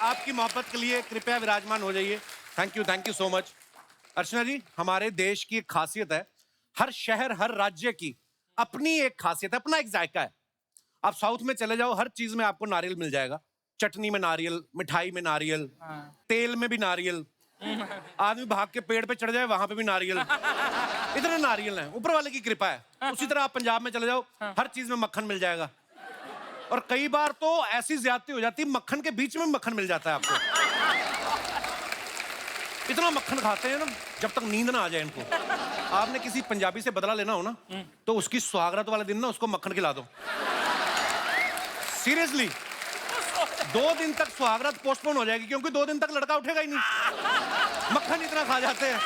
आपकी मोहब्बत के लिए कृपया विराजमान हो जाइए। Thank you so much. Archana ji, हमारे देश की एक खासियत है, हर शहर हर राज्य की अपनी एक खासियत है, अपना एक जायका है। आप साउथ में चले जाओ, हर चीज में आपको नारियल मिल जाएगा। चटनी में नारियल, मिठाई में नारियल, तेल में भी नारियल, आदमी भाग के पेड़ पे चढ़ जाए वहां पे भी नारियल। इतने नारियल हैं, ऊपर वाले की कृपा है। उसी तरह आप पंजाब में चले जाओ, हर चीज में मक्खन मिल जाएगा। और कई बार तो ऐसी ज्यादती हो जाती है, मक्खन के बीच में मक्खन मिल जाता है आपको। इतना मक्खन खाते हैं ना, जब तक नींद ना आ जाए इनको। आपने किसी पंजाबी से बदला लेना हो ना, तो उसकी सुहागरात वाले दिन ना उसको मक्खन खिला दो। सीरियसली, 2 दिन तक सुहागरात पोस्टपोन हो जाएगी, क्योंकि 2 दिन तक लड़का उठेगा ही नहीं, मक्खन इतना खा जाते हैं।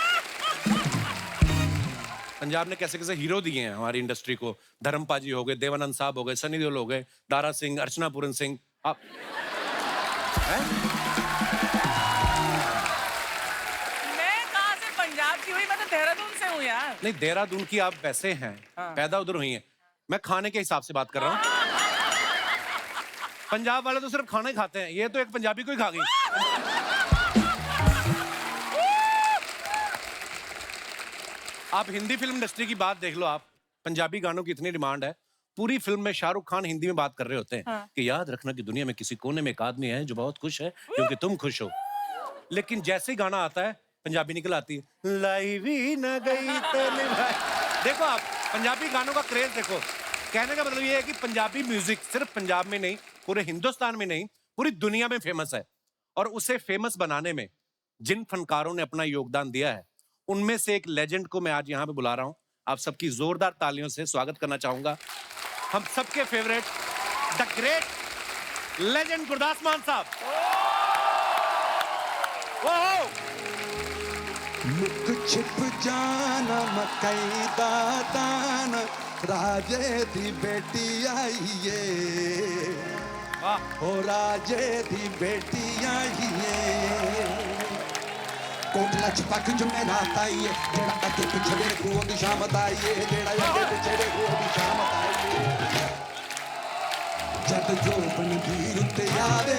पंजाब ने कैसे कैसे हीरो दिए हैं हमारी इंडस्ट्री को। धर्मपा जी हो गए, देवानंद साहब हो गए, सनी देओल हो गए, दारा सिंह, अर्चना पूरन सिंह। आप मैं कहाँ से पंजाब की हुई, मैं तो देहरादून से हूँ यार। नहीं, देहरादून की आप वैसे हैं, पैदा उधर हुई हैं। मैं खाने के हिसाब से बात कर रहा हूँ। पंजाब वाले तो सिर्फ खाना ही खाते हैं, ये तो एक पंजाबी को ही खा गई। आप हिंदी फिल्म इंडस्ट्री की बात देख लो, आप पंजाबी गानों की इतनी डिमांड है, पूरी फिल्म में शाहरुख खान हिंदी में बात कर रहे होते हैं कि याद रखना कि दुनिया में किसी कोने में एक आदमी है जो बहुत खुश है क्योंकि तुम खुश हो। लेकिन जैसे ही गाना आता है, पंजाबी निकल आती है, लाइवी न गई तेरे भाई। देखो आप पंजाबी गानों का क्रेज देखो। कहने का मतलब ये है कि पंजाबी म्यूजिक सिर्फ पंजाब में नहीं, पूरे हिंदुस्तान में नहीं, पूरी दुनिया में फेमस है। और उसे फेमस बनाने में जिन फनकारों ने अपना योगदान दिया है, उनमें से एक लेजेंड को मैं आज यहां पे बुला रहा हूं। आप सबकी जोरदार तालियों से स्वागत करना चाहूंगा, हम सबके favourite the great legend Gurdas मान साहब। मुक छिप जाना मकई दा दाना, राजे दी बेटी आईए, ओ राजे दी बेटी आईए। कोटला छपक जो मेरा ताईए, जेड़ा अगे पिछे देखूं दी शाम ताईए, जेड़ा अगे पिछे देखूं दी शाम ताईए। जद जो बन दी रुते आवे,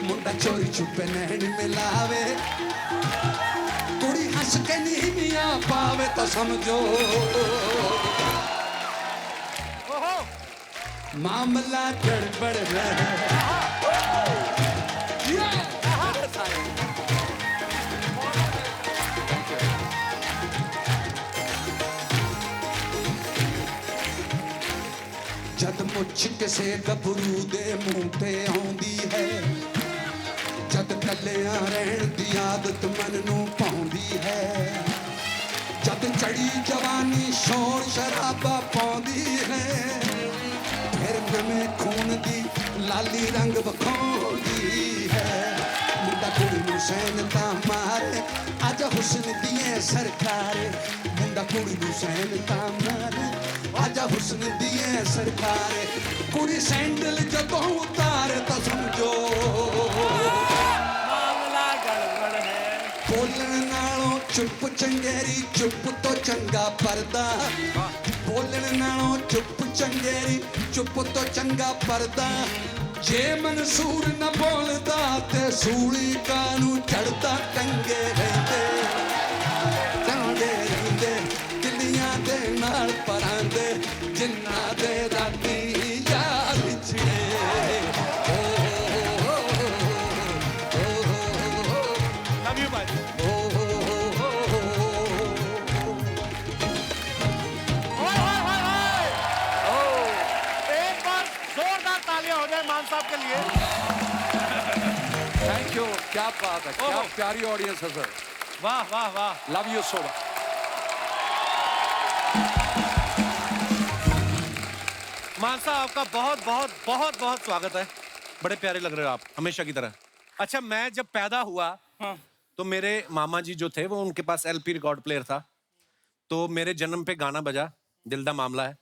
मुंडा चोरी छुपे नैन मिलावे, कुड़ी हंस के नीमियां पावे तो समझो मामला गड़बड़ है। जद मुझ किसे गबरू दे मुंह ते आउंदी है, जद कलियां रहण दी आदत मन नूं पाउंदी है, जद चढ़ी जवानी शोर शराबा पाउंदी है, फिर नवें खून दी लाली रंग बखाउंदी है। मुंडा कुड़ी नूं सैन तां मारे, अज हुस्न दिए सरकारे, मुंडा कुड़ी नूं सैन तां मारे, आजा हुस्न दिए सरकारे, कुड़ी सैंडल जदों उतारे तो समझो मामला गड़बड़ है। बोलन नालों चुप चंगेरी, चुप तो चंगा पर्दा, बोलन नालों चुप चंगेरी, चुप तो चंगा पर्दा। जे मंसूर न बोलदा ते सूली कानू चढ़दा, टंगे रहंदे टांडे रहंदे, किलियां दे नाल परांदे, जिन्ना दे राती यार विछड़े। लव यू भाई। एक बार जोरदार तालियां हो जाए मान साहब के लिए। थैंक यू, क्या बात है, क्या प्यारी ऑडियंस है सर। वाह वाह वाह, लव यू सो मच। मान साहब आपका बहुत बहुत बहुत बहुत स्वागत है। बड़े प्यारे लग रहे हो आप, हमेशा की तरह। अच्छा, मैं जब पैदा हुआ तो मेरे मामा जी जो थे वो, उनके पास एलपी रिकॉर्ड प्लेयर था, तो मेरे जन्म पे गाना बजा, दिल दा मामला है।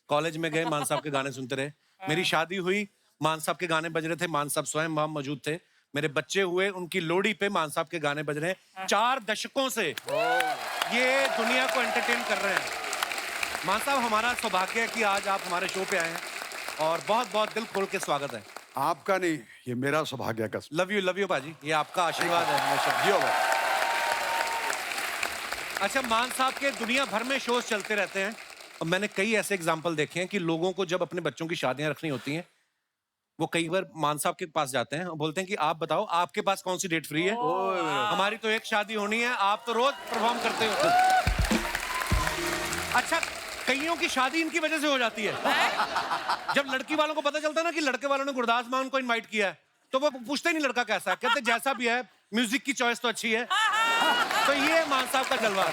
कॉलेज में गए, मान साहब के गाने सुनते रहे। मेरी शादी हुई, मान साहब के गाने बज रहे थे, मान साहब स्वयं वहां मौजूद थे। मेरे बच्चे हुए, उनकी लोहड़ी पे मान साहब के गाने बज रहे हैं। 4 दशकों से ये दुनिया को एंटरटेन कर रहे हैं। मान साहब, हमारा सौभाग्य है कि आज आप हमारे शो पे आए हैं और बहुत बहुत दिल खोल के स्वागत है। आपका नहीं, ये मेरा सौभाग्य का। लव यू भाजी, ये आपका आशीर्वाद है हमेशा। जियो भाई। अच्छा, मान साहब के दुनिया भर में शोज चलते रहते हैं और मैंने कई ऐसे एग्जाम्पल देखे हैं कि लोगों को जब अपने बच्चों की शादियां रखनी होती हैं, वो कई बार मान साहब के पास जाते हैं और बोलते हैं कि आप बताओ आपके पास कौन सी डेट फ्री है। हमारी तो एक शादी होनी है, आप तो रोज परफॉर्म करते हो। अच्छा, कईयों की शादी इनकी वजह से हो जाती है। जब लड़की वालों को पता चलता है ना कि लड़के वालों ने गुरदास मान को इनवाइट किया है, तो वो पूछते ही नहीं लड़का कैसा है, कहते जैसा भी है, म्यूजिक की चॉइस तो अच्छी है। तो ये मान साहब का जलवा।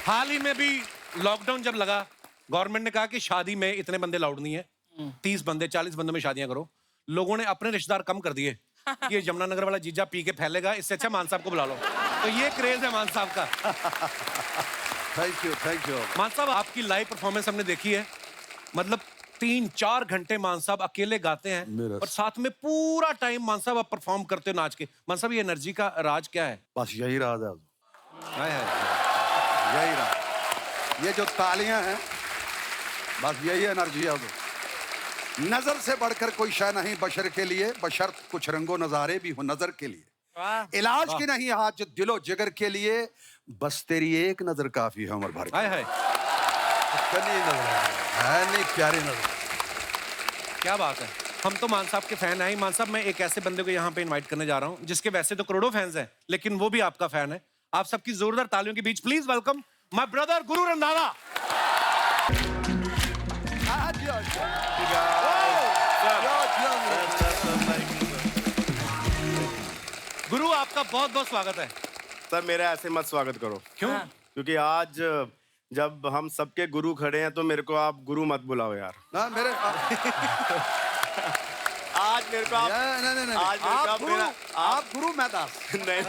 हाल ही में भी लॉकडाउन जब लगा, गवर्नमेंट ने कहा कि शादी में इतने बंदे अलाउड नहीं है, 30 बंदे 40 बंदों में शादियां करो। लोगों ने अपने रिश्तेदार कम कर दिए, ये यमुनानगर वाला जीजा पी के फैलेगा, इससे अच्छा मान साहब को बुला लो। तो ये क्रेज है मान साहब का। Thank you. मान साहब, आपकी लाइव परफॉर्मेंस हमने देखी है, मतलब 3-4 घंटे मान साहब अकेले गाते हैं और साथ में पूरा टाइम मान साहब आप परफॉर्म करते हो नाच के। मान साहब, ये एनर्जी का राज क्या है? बस यही राज है, हाय हाय। यही राज। ये जो तालियां हैं, बस यही एनर्जी है। नजर से बढ़कर कोई शय नहीं बशर के लिए, बशर्त कुछ रंगो नजारे भी हो नजर के लिए। इलाज की नहीं हाजत दिलो जिगर के लिए, बस तेरी एक नजर काफी है उम्र भर की। हाय हाय, नहीं प्यारी नजर। क्या बात है। हम तो मान साहब के फैन हैं। मान साहब, मैं एक ऐसे बंदे को यहाँ पे इनवाइट करने जा रहा हूँ जिसके वैसे तो करोड़ों फैंस हैं, लेकिन वो भी आपका फैन है। आप सबकी जोरदार तालियों के बीच please welcome my brother Guru Randhawa. गुरु, आपका बहुत बहुत स्वागत है। सर, मेरा ऐसे मत स्वागत करो। क्यों? क्योंकि आज जब हम सबके गुरु खड़े हैं तो मेरे को आप गुरु मत बुलाओ यार। ना मेरे आज मेरे को आप नहीं। आज मेरे को आप गुरु, आप गुरु मैं दास। नहीं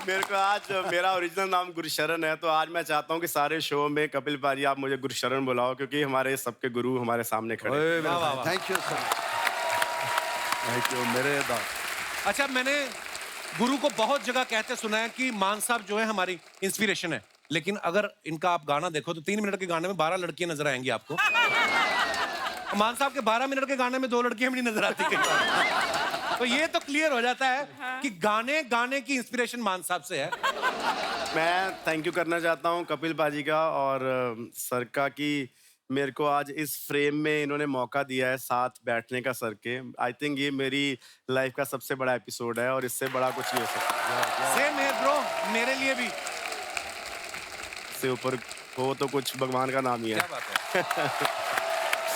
मेरे को आज मेरा ओरिजिनल नाम गुरशरण है, तो आज मैं चाहता हूँ कि सारे शो में कपिल पाजी आप मुझे गुरशरण बुलाओ, क्योंकि हमारे सबके गुरु हमारे सामने खड़े हैं। Thank you sir, thank you मेरे दास। अच्छा, मैंने गुरु को बहुत जगह कहते सुना है कि मान साहब जो है हमारी इंस्पिरेशन है, लेकिन अगर इनका आप गाना देखो तो 3 मिनट के गाने में 12 लड़कियां नजर आएंगी आपको। मान साहब के 12 मिनट के गाने में 2 लड़कियां भी नहीं नजर आती कहीं। तो ये तो क्लियर हो जाता है कि गाने की इंस्पिरेशन मान साहब से है। मैं थैंक यू करना चाहता हूँ कपिल पाजी का और सर का कि मेरे को आज इस फ्रेम में इन्होंने मौका दिया है साथ बैठने का सर के। आई थिंक ये मेरी लाइफ का सबसे बड़ा एपिसोड है और इससे बड़ा कुछ नहीं हो सकता। सेम है ब्रो, मेरे लिए भी। से ऊपर हो तो कुछ भगवान का नाम ही है। क्या बात है।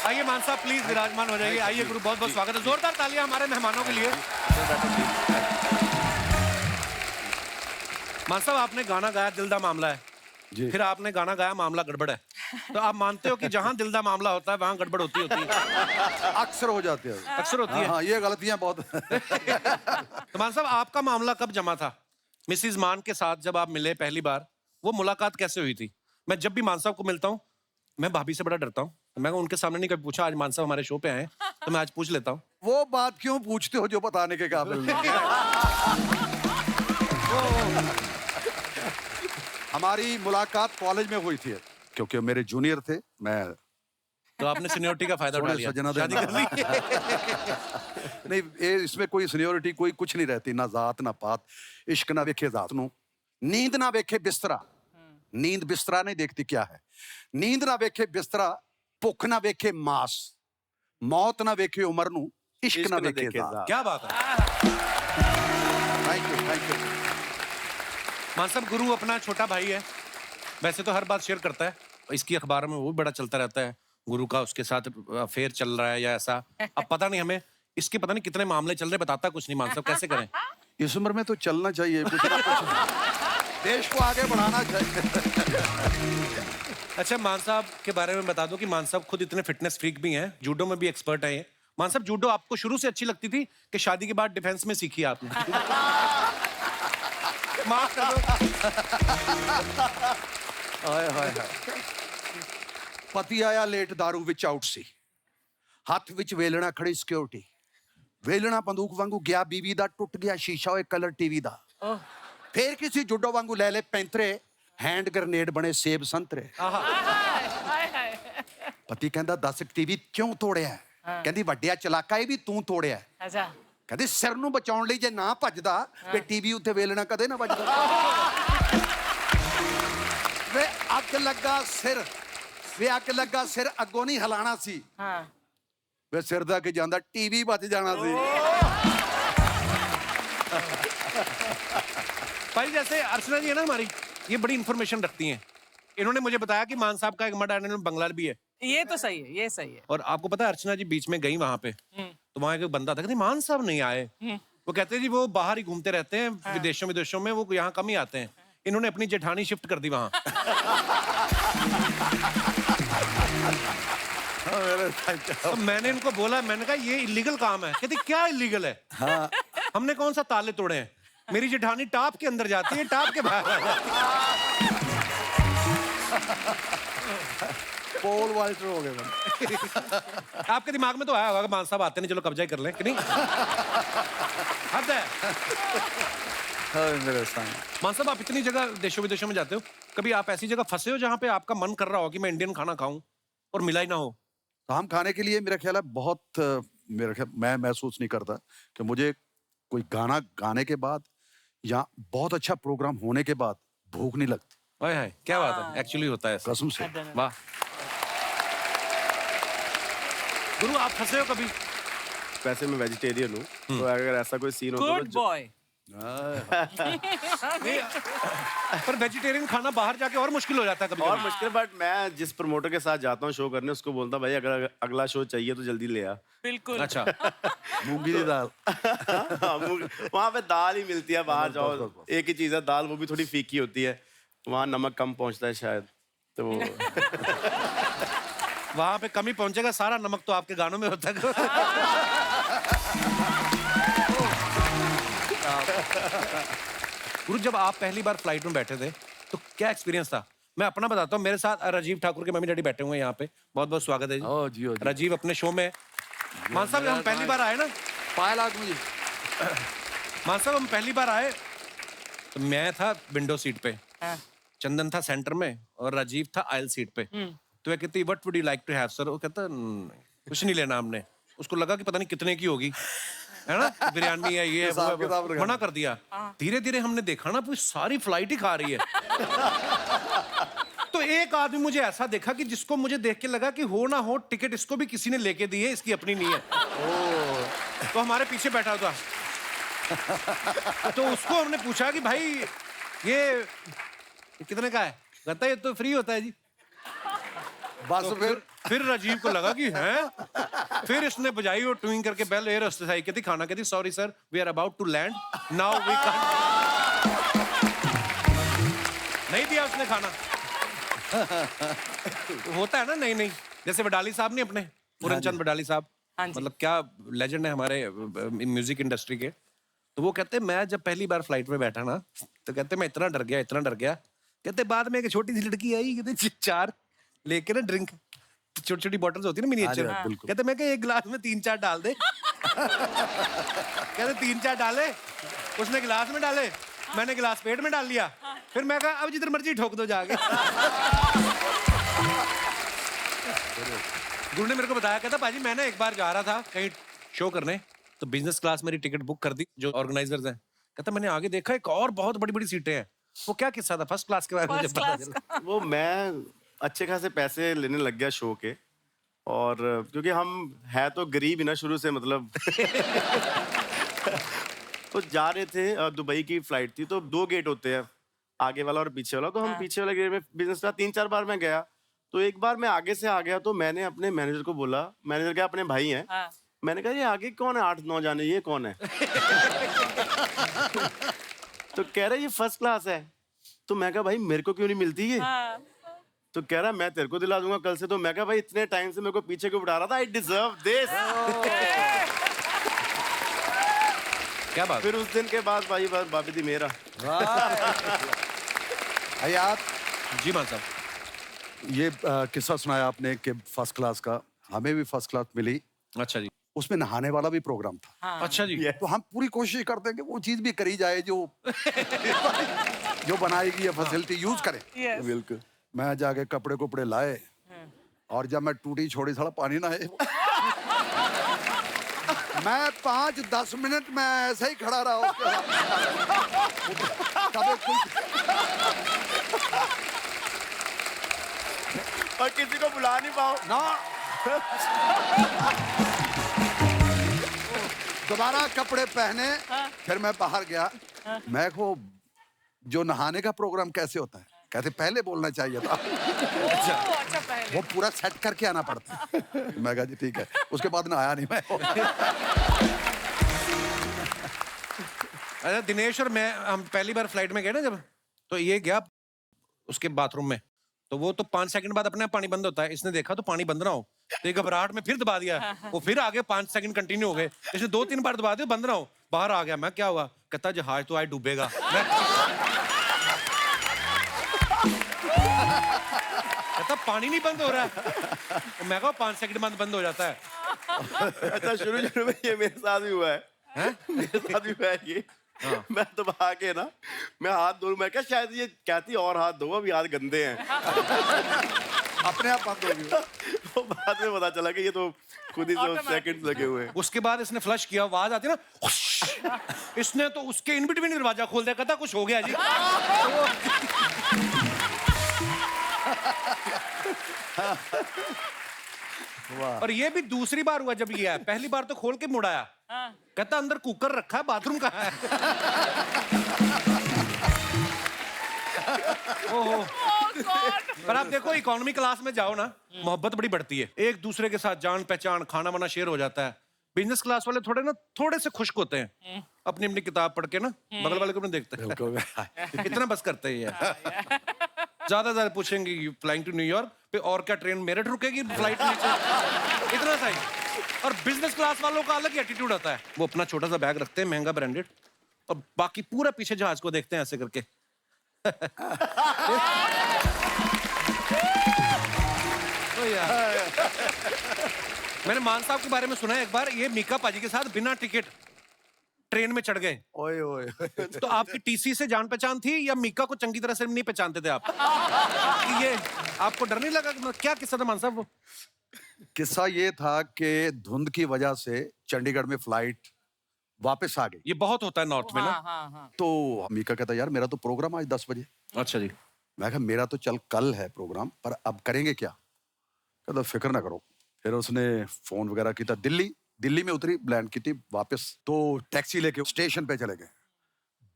आइए मान साहब, प्लीज विराजमान हो जाइए। आइए गुरु, बहुत बहुत स्वागत है। जोरदार तालियां हमारे मेहमानों के लिए। मान साहब, आपने गाना गाया दिल दा मामला है, फिर आपने गाना गाया मामला गड़बड़ है, तो आप मानते हो कि जहां दिल दा मामला होता है वहां गड़बड़ होती है? अक्सर हो जाती है, अक्सर होती है। हाँ, ये गलतियां बहुत। तो मान साहब, आपका मामला कब जमा था? मिसिज मान के साथ जब आप मिले पहली बार, वो मुलाकात कैसे हुई थी? मैं जब भी मान साहब को मिलता हूँ, मैं भाभी से बड़ा डरता हूँ, मैं उनके सामने नहीं कभी पूछा। आज मान साहब हमारे शो पे आए, तो मैं आज पूछ लेता हूँ। वो बात क्यों पूछते हो जो बताने के काबिल नहीं? हमारी मुलाकात कॉलेज में हुई थी, क्योंकि मेरे जूनियर थे। मैं तो आपने सीनियरिटी का फायदा उठा लिया, शादी कर ली। नहीं, इसमें कोई सीनियरिटी कोई कुछ नहीं रहती, ना जात ना पात। इश्क ना वेखे जात नू, नींद ना वेखे बिस्तरा। नींद बिस्तरा नहीं देखती क्या है। नींद ना वेखे बिस्तरा, भुख ना वेखे मास, मौत ना वेखे उमर नू, इश्क ना वेखे जात। क्या बात है। Thank you. मान साहब, गुरु अपना छोटा भाई है, वैसे तो हर बात शेयर करता है, इसकी अखबार में वो भी बड़ा चलता रहता है, गुरु का उसके साथ अफेयर चल रहा है या ऐसा। अब पता नहीं हमें इसके पता नहीं कितने मामले चल रहे, बताता कुछ नहीं। मान साहब, कैसे करें? इस उम्र में तो चलना चाहिए, कुछ ना कुछ देश को आगे बढ़ाना चाहिए। अच्छा, मान साहब के बारे में बता दो कि मान साहब खुद इतने फिटनेस फ्रीक भी हैं, जूडो में भी एक्सपर्ट हैं। मान साहब, जूडो आपको शुरू से अच्छी लगती थी कि शादी के बाद डिफेंस में सीखी आपने? माफ कर दो। हाय। पति आया लेट दारू विच आउट सी, हथ विच वेलना खड़ी सिक्योरिटी, वेलना बंदूक वांगू गया बीवी दा, टुट गया शीशा होए कलर टीवी दा। फिर किसी जुडो वांगू ले पैंतरे, हैंड ग्रेनेड बने सेब संतरे। ਪਤੀ ਕਹਿੰਦਾ ਦੱਸ ਟੀਵੀ ਕਿਉਂ ਤੋੜਿਆ? ਕਹਿੰਦੀ ਵੱਡਿਆ ਚਲਾਕਾ ਇਹ ਵੀ ਤੂੰ ਤੋੜਿਆ। अच्छा ਕਹਿੰਦੇ ਸਿਰ ਨੂੰ ਬਚਾਉਣ ਲਈ ਜੇ ਨਾ ਭੱਜਦਾ ਤੇ ਟੀਵੀ ਉੱਤੇ ਵੇਲਣਾ ਕਦੇ ਨਾ ਵੱਜਦਾ। ਵੇ ਅੱਗ ਲੱਗਾ ਸਿਰ, ਵੇ ਅੱਗ ਲੱਗਾ ਸਿਰ, ਅੱਗੋਂ ਨਹੀਂ ਹਿਲਾਣਾ ਸੀ। हाँ ਵੇ ਸਿਰ ਦਾ ਕਿ ਜਾਂਦਾ ਟੀਵੀ ਬਚ ਜਾਣਾ ਸੀ। भाई जैसे अर्चना जी है ना हमारी, ये बड़ी इन्फॉर्मेशन रखती हैं। इन्होंने मुझे बताया कि मान साहब का एक मड आइलैंड में बंगला भी है। ये तो सही है, ये सही है। और आपको पता है अर्चना जी बीच में गई वहां पे, तो वहां एक बंदा था, कहते मान साहब नहीं आए। वो कहते जी वो बाहर ही घूमते रहते हैं, विदेशों में, वो यहाँ कम ही आते हैं। इन्होंने अपनी जेठानी शिफ्ट कर दी वहां। तो मैंने इनको बोला, मैंने कहा ये इलीगल काम है। कहती क्या इलीगल है? हाँ। हमने कौन सा ताले तोड़े हैं? मेरी जेठानी टॉप के अंदर जाती है, टॉप के बाहर आ जाती है। पोल वाल्टर हो गए। आपके दिमाग में तो आया होगा कि मान साहब आते नहीं, चलो कब्जा ही कर लें, कि नहीं? हद है। मान साहब आप इतनी जगह देशों विदेशों में जाते हो, कभी आप ऐसी जगह फंसे हो जहां पे आपका मन कर रहा हो कि मैं इंडियन खाना खाऊं और मिला ही ना हो? शाम खाने के लिए मेरा ख्याल है बहुत, मेरा ख्याल मैं महसूस नहीं करता कि मुझे कोई गाना गाने के बाद या बहुत अच्छा प्रोग्राम होने के बाद भूख नहीं लगती। हाय हाय, क्या बात है, एक्चुअली होता है ऐसा। कसम से। वाह। गुरु आप फंसे हो कभी? वैसे मैं वेजिटेरियन हूँ, तो अगर ऐसा कोई सीन होता गुड बॉय। पर वेजिटेरियन खाना बाहर जाके और मुश्किल हो जाता है कभी और कभी। मुश्किल, बट मैं जिस प्रमोटर के साथ जाता हूँ शो करने, उसको बोलता भाई अगर अगला शो चाहिए तो जल्दी ले आ। बिल्कुल। अच्छा। मूंगी की दाल। वहाँ पे दाल ही मिलती है, बाहर जाओ एक ही चीज है दाल, वो भी थोड़ी फीकी होती है, वहाँ नमक कम पहुँचता है शायद, तो वो वहां पे कमी पहुंचेगा, सारा नमक तो आपके गानों में होता है। गुरु जब आप पहली बार फ्लाइट में बैठे थे तो क्या एक्सपीरियंस था? मैं अपना बताता हूँ, मेरे साथ राजीव ठाकुर के मम्मी डैडी बैठे हुए हैं यहाँ पे, बहुत बहुत स्वागत है जी। ओ जी, ओ जी। राजीव अपने शो में। मान साहब हम पहली बार आए ना, पायल आग मुझे। मान साहब हम पहली बार आए तो मैं था विंडो सीट पे, हाँ। चंदन था सेंटर में और राजीव था आयल सीट पे। तो वह कहती what would you like to have sir? वो कहता कुछ नहीं लेना हमने। उसको लगा कि पता नहीं कितने की होगी, है ना, बिरयानी है, ये है, वो है, मना कर दिया। धीरे धीरे हमने देखा ना पूरी सारी फ्लाइट ही खा रही है। तो एक आदमी मुझे ऐसा देखा कि जिसको मुझे देख के लगा कि हो ना हो टिकट इसको भी किसी ने लेके दी है, इसकी अपनी नहीं है। तो हमारे पीछे बैठा था, तो उसको हमने पूछा कि भाई ये कितने का है? कहता है ये तो फ्री होता है जी। बस तो फिर राजीव को लगा कि हैं, फिर इसने बजाई और ट्विंग करके बेल एयर होस्टेस आई, कहती खाना, कहती sorry sir we are about to land now we can. नहीं दिया उसने खाना। होता है ना, नहीं नहीं, जैसे वडाली साहब नहीं अपने पूरनचंद वडाली साहब, हाँ जी। मतलब क्या लेजेंड है हमारे म्यूजिक इंडस्ट्री के। तो वो कहते मैं जब पहली बार फ्लाइट में बैठा ना, तो कहते मैं इतना डर गया, कहते बाद में एक छोटी सी लड़की आई, कहते 4 लेके ना ड्रिंक, छोटी छोटी बॉटल्स होती है ना मिनिएचर, कहते मैं एक गिलास में 3-4 डाल दे। कहते 3-4 डाले, उसने गिलास में डाले, मैंने गिलास पेट में डाल लिया, फिर मैं कहा अब जिधर मर्जी ठोक दो जाके। गुरु ने मेरे को बताया, कहता पाजी मैंने एक बार जा रहा था कहीं शो करने, तो बिजनेस क्लास मेरी टिकट बुक कर दी जो ऑर्गेनाइजर्स हैं। कहता मैंने आगे देखा एक और बहुत बड़ी बड़ी सीटें हैं। वो क्या किस्सा था फर्स्ट क्लास के बारे में? मुझे पता चला। वो मैं अच्छे खासे पैसे लेने लग गया शो के, और क्योंकि हम है तो गरीब ही ना शुरू से, मतलब तो जा रहे थे, दुबई की फ्लाइट थी, तो 2 गेट होते हैं, आगे वाला और पीछे वाला। तो हम पीछे वाले गेट में बिजनेस क्लास 3-4 बार मैं गया, तो एक बार मैं आगे से आ गया, तो मैंने अपने मैनेजर को बोला, मैनेजर क्या अपने भाई हैं, हाँ। मैंने कहा ये आगे कौन है 8-9 जाने, ये कौन है? तो कह रहा ये फर्स्ट क्लास है। तो मैं कहा भाई मेरे को क्यों नहीं मिलती ये? हाँ। तो कह रहा मैं तेरे को दिला दूंगा कल से। तो मैं कहा भाई इतने टाइम से मेरे को पीछे क्यों बिठा रहा था, आई डिजर्व दिस। क्या बात? फिर उस दिन के बाद भाई बस बाबी थी मेरा। हयात जी मान साहब। ये किस्सा सुनाया आपने कि फर्स्ट क्लास का, हमें भी फर्स्ट क्लास मिली, अच्छा जी। उसमें नहाने वाला भी प्रोग्राम था। हाँ। अच्छा जी। तो हम पूरी कोशिश करते हैं कि वो चीज भी करी जाए जो जो बनाएगी ये फैसिलिटी यूज करें। Yes. बिल्कुल। मैं जाके कपड़े कुपड़े लाए और जब मैं टूटी छोड़ी साला पानी ना है मैं 5-10 मिनट में ऐसे ही खड़ा रहा उसके साथ। और किसी को बुला नहीं पाओ ना दोबारा कपड़े पहने फिर मैं बाहर गया। मैं को जो नहाने का प्रोग्राम कैसे होता है, कहते पहले बोलना चाहिए था। अच्छा पहले वो पूरा सेट करके आना पड़ता है। मैं कहा जी ठीक है, उसके बाद नहाया नहीं मैं। अच्छा दिनेश और मैं हम पहली बार फ्लाइट में गए ना जब, तो ये गया उसके बाथरूम में, तो वो तो 5 सेकंड बाद अपने आप पानी बंद होता है। इसने देखा तो पानी बंद ना हो, तो ये घबराहट में फिर दबा दिया। वो फिर आगे 5 सेकंड कंटिन्यू हो गए। इसने 2-3 बार दबा दिया, बंद ना हो। बाहर आ गया। मैं क्या हुआ? कहता जहाज तो आज डूबेगा। कहता पानी नहीं बंद हो रहा है। मैं कहा 5 सेकंड बाद बंद हो जाता है। अच्छा शुरू में ये मेरे साथ भी हुआ है, मेरे साथ भी हुआ है ये। मैं तो भागे ना, मैं हाथ धो, मैं क्या शायद ये कहती और हाथ धो, अभी हाथ गंदे हैं। अपने आप बंद हो गया। तो बाद में पता चला कि ये तो खुद ही तो सेकंड लगे हुए हैं। उसके बाद इसने फ्लश किया, आवाज आती ना, इसने तो उसके इन बिटवीन दरवाजा खोल दिया। कहता कुछ हो गया जी। और ये भी दूसरी बार हुआ जब ये आया। पहली बार तो खोल के मुड़ाया। कहता अंदर कुकर रखा है, बाथरूम कहाँ है? ओहो। पर आप देखो इकोनॉमी क्लास में जाओ ना, मोहब्बत बड़ी बढ़ती है, एक दूसरे के साथ जान पहचान, खाना वाना शेयर हो जाता है। बिजनेस क्लास वाले थोड़े से खुश्क होते हैं, अपनी अपनी किताब पढ़ के ना, बगल वाले को नहीं देखते। इतना बस करते ही है। ज्यादा पूछेंगे फ्लाइंग टू न्यूयॉर्क पे, और क्या ट्रेन मेरठ रुकेगी फ्लाइट नीचे, इतना सही। और बिजनेस क्लास वालों का अलग एटीट्यूड आता है। वो अपना छोटा सा बैग रखते हैं, महंगा ब्रांडेड, और बाकी पूरा पीछे जहाज को देखते हैं ऐसे करके। तो यार मैंने मान साहब के बारे में सुना है एक बार, ये मीका पाजी के साथ बिना टिकट ट्रेन में चढ़ गए। ओए ओए। तो आपकी टीसी से जान पहचान थी या मीका को चंगी तरह से नहीं पहचानते थे आप? ये आपको डर नहीं लगा? क्या किस्सा था मान साहब वो? किस्सा ये था कि धुंध की वजह से चंडीगढ़ में फ्लाइट वापस आ गई। ये बहुत होता है नॉर्थ में ना। हाँ। तो मीका कहता यार मेरा तो प्रोग्राम आज 10 बजे। अच्छा जी। मैं कहा मेरा तो चल कल है प्रोग्राम, पर अब करेंगे क्या? कहता फिक्र ना करो। फिर उसने फोन वगैरह की था, दिल्ली में उतरी, लैंड की थी वापस, तो टैक्सी लेके स्टेशन पे चले गए।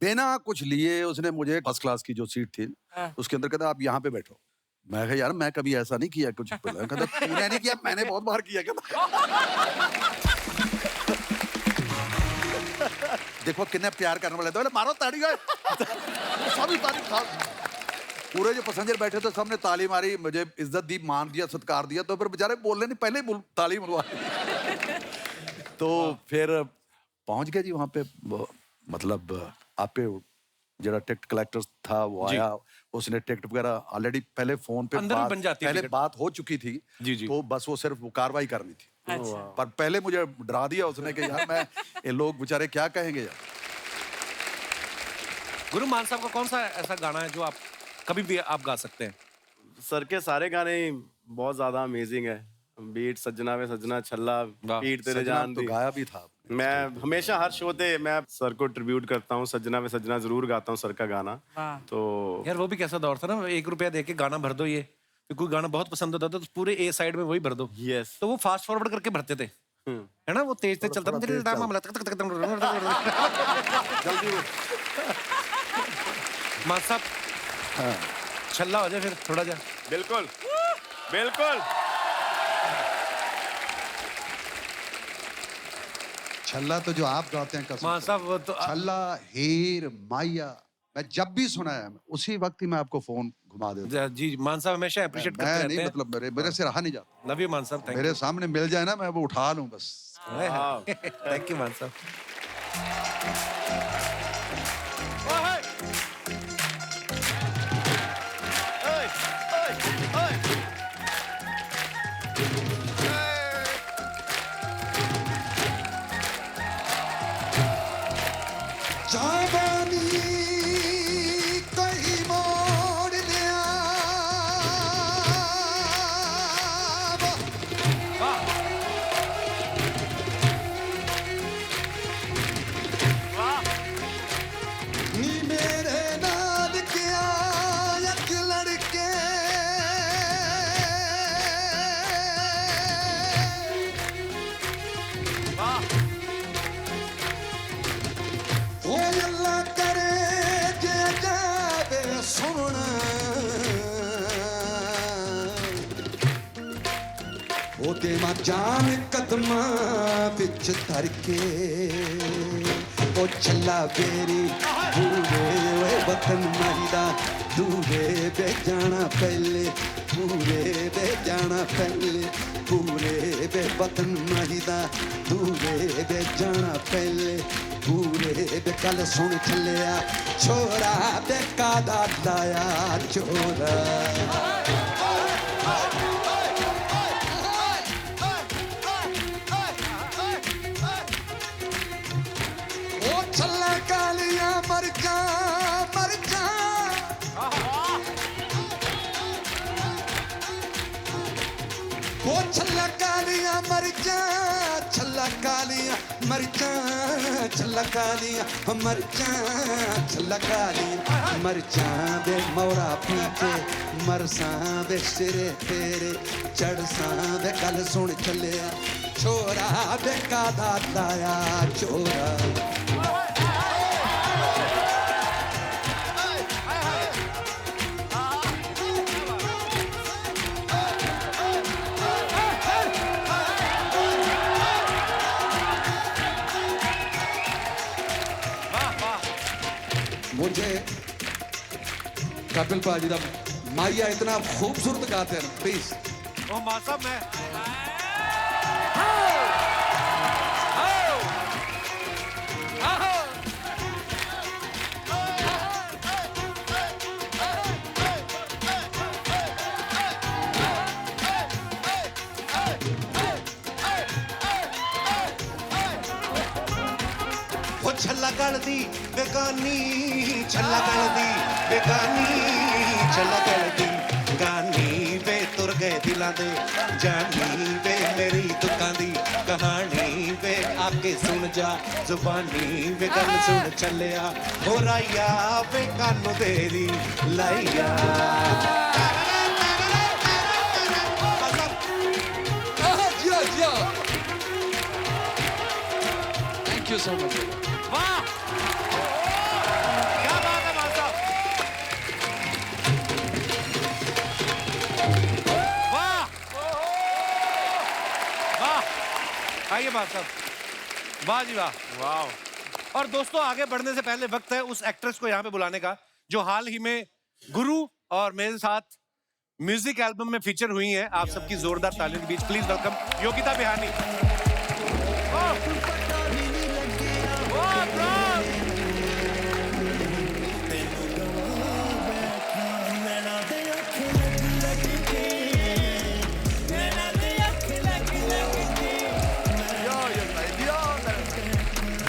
बिना कुछ लिए उसने मुझे फर्स्ट क्लास की जो सीट थी उसके अंदर कहता आप यहाँ पे बैठो। मैं कहा यार मैं कभी ऐसा नहीं किया कुछ। कहता तूने नहीं किया, मैंने बहुत बार किया। कहता देखो कितने प्यार करने वाले थे, मारो ताड़ी गए। सभी तारीफ था, पूरे जो पैसेंजर बैठे थे सबने ताली मारी, मुझे इज्जत दी, मान दिया, सत्कार दिया। तो फिर बेचारे बोलने नहीं, पहले ही ताली मरवा। तो फिर पहुंच गए जी वहां पे। मतलब आप पे जरा टिकट कलेक्टर था वो आया, उसने टिकट वगैरह ऑलरेडी पहले फोन पे अंदर भी बन जाती है पहले टिकट। बात हो चुकी थी जी। तो बस वो सिर्फ वो कार्रवाई करनी थी। अच्छा। पर पहले मुझे डरा दिया उसने कि यार मैं ये लोग बेचारे क्या कहेंगे यार। गुरु मान साहब का कौन सा ऐसा गाना है जो आप कभी भी आप गा सकते हैं? सर के सारे गाने बहुत ज्यादा अमेजिंग है। बीट सजना वे सजना छल्ला, वाह। पीट तेरे सजना जान तो दी। गाया भी था। मैं हमेशा हर शो पे मैं सर को ट्रिब्यूट करता हूँ, सजना वे सजना जरूर गाता हूँ सर का गाना। वाह। तो यार वो भी कैसा दौर था ना, 1 रुपया दे के गाना भर दो। ये कोई गाना बहुत पसंद होता था तो पूरे ए साइड में वही भर दो। यस। तो वो फास्ट फॉरवर्ड करके भरते थे, है ना? वो तेज तेज चलता था। जल्दी मान साहब छल्ला हो जाए फिर थोड़ा जा। बिल्कुल बिल्कुल। छल्ला तो जो आप गाते हैं कसम मान से। साहब वो तो छल्ला, हीर, माया, मैं जब भी सुना है उसी वक्त ही मैं आपको फोन घुमा देता हूं। जी मान साहब हमेशा अप्रिशिएट मैं करते नहीं रहते हैं। मतलब मेरे से रहा नहीं जाता। लव यू मान साहब, थैंक मेरे सामने मिल जाए ना मैं वो उठा लूं बस। यू। थैंक यू मान साहब। जावानी कहीं मोड़ लिया ਦੇਵਾਂ ਜਾਨ ਕਦਮਾਂ ਵਿੱਚ ਧਰ ਕੇ ਉਹ ਛੱਲਾ ਬੇਰੀ ਪੂਰੇ ਓਏ ਵਤਨ ਮਾਹੀਦਾ ਦੂਰੇ ਵੇ ਜਾਣਾ ਪਹਿਲੇ ਪੂਰੇ ਵੇ ਜਾਣਾ ਪਹਿਲੇ ਪੂਰੇ ਵੇ ਵਤਨ ਮਾਹੀਦਾ ਦੂਰੇ ਵੇ ਜਾਣਾ ਪਹਿਲੇ ਪੂਰੇ ਵੇ ਕੱਲ ਸੁਣ ਚੱਲਿਆ ਛੋਰਾ ਵੇ ਕਾਦਾ ਲਾਇਆ ਛੋਰਾ ਛੱਲਾ ਕਾਲੀਆਂ ਮਰਚਾਂ ਮਰਚਾਂ ਉਹ ਛੱਲਾ ਕਾਲੀਆਂ ਮਰਚਾਂ ਛੱਲਾ ਕਾਲੀਆਂ ਮਰਚਾਂ ਛੱਲਾ ਕਾਲੀਆਂ ਮਰਚਾਂ ਛੱਲਾ ਕਾਲੀਆਂ ਮਰਚਾਂ ਦੇ ਮੌਰਾ ਪੀ ਕੇ ਮਰਸਾਂ ਦੇ ਸਿਰੇ ਤੇਰੇ ਚੜਸਾਂ ਦੇ ਗੱਲ ਸੁਣ ਚੱਲਿਆ ਛੋਰਾ ਵੇ ਕਾਦਾ ਲਾਇਆ ਛੋਰਾ मुझे कपिल पाजी दा मारिया इतना खूबसूरत गाते हैं प्लीज ओ मां साहब मैं ਛੱਲਾ ਗਲਦੀ ਬੇਗਾਨੀ ਛੱਲਾ ਗਲਦੀ ਬੇਗਾਨੀ ਛੱਲਾ ਗਲਦੀ ਗਾਨੀ ਵੇ ਤੁਰ ਗਏ ਦਿਲਾਂ ਦੇ ਜਾਨੀ ਵੇ ਮੇਰੀ ਦੁੱਖਾਂ ਦੀ ਕਹਾਣੀ ਵੇ ਆ ਕੇ ਸੁਣ ਜਾ ਜ਼ੁਬਾਨੀ ਵੇ ਗੱਲ ਸੁਣ ਚੱਲਿਆ ਹੋ ਰਾਇਆ ਵੇ ਕੰਨ ਤੇਰੀ ਲਾਈਆ थैंक यू सो मच वाह क्या बात है मां साहब वाह वाह आइए मां साहब वाह जी वाह वाह और दोस्तों आगे बढ़ने से पहले वक्त है उस एक्ट्रेस को यहाँ पे बुलाने का जो हाल ही में गुरु और मेरे साथ म्यूजिक एल्बम में फीचर हुई है आप सबकी जोरदार तालियों के बीच please welcome Yogita Bihani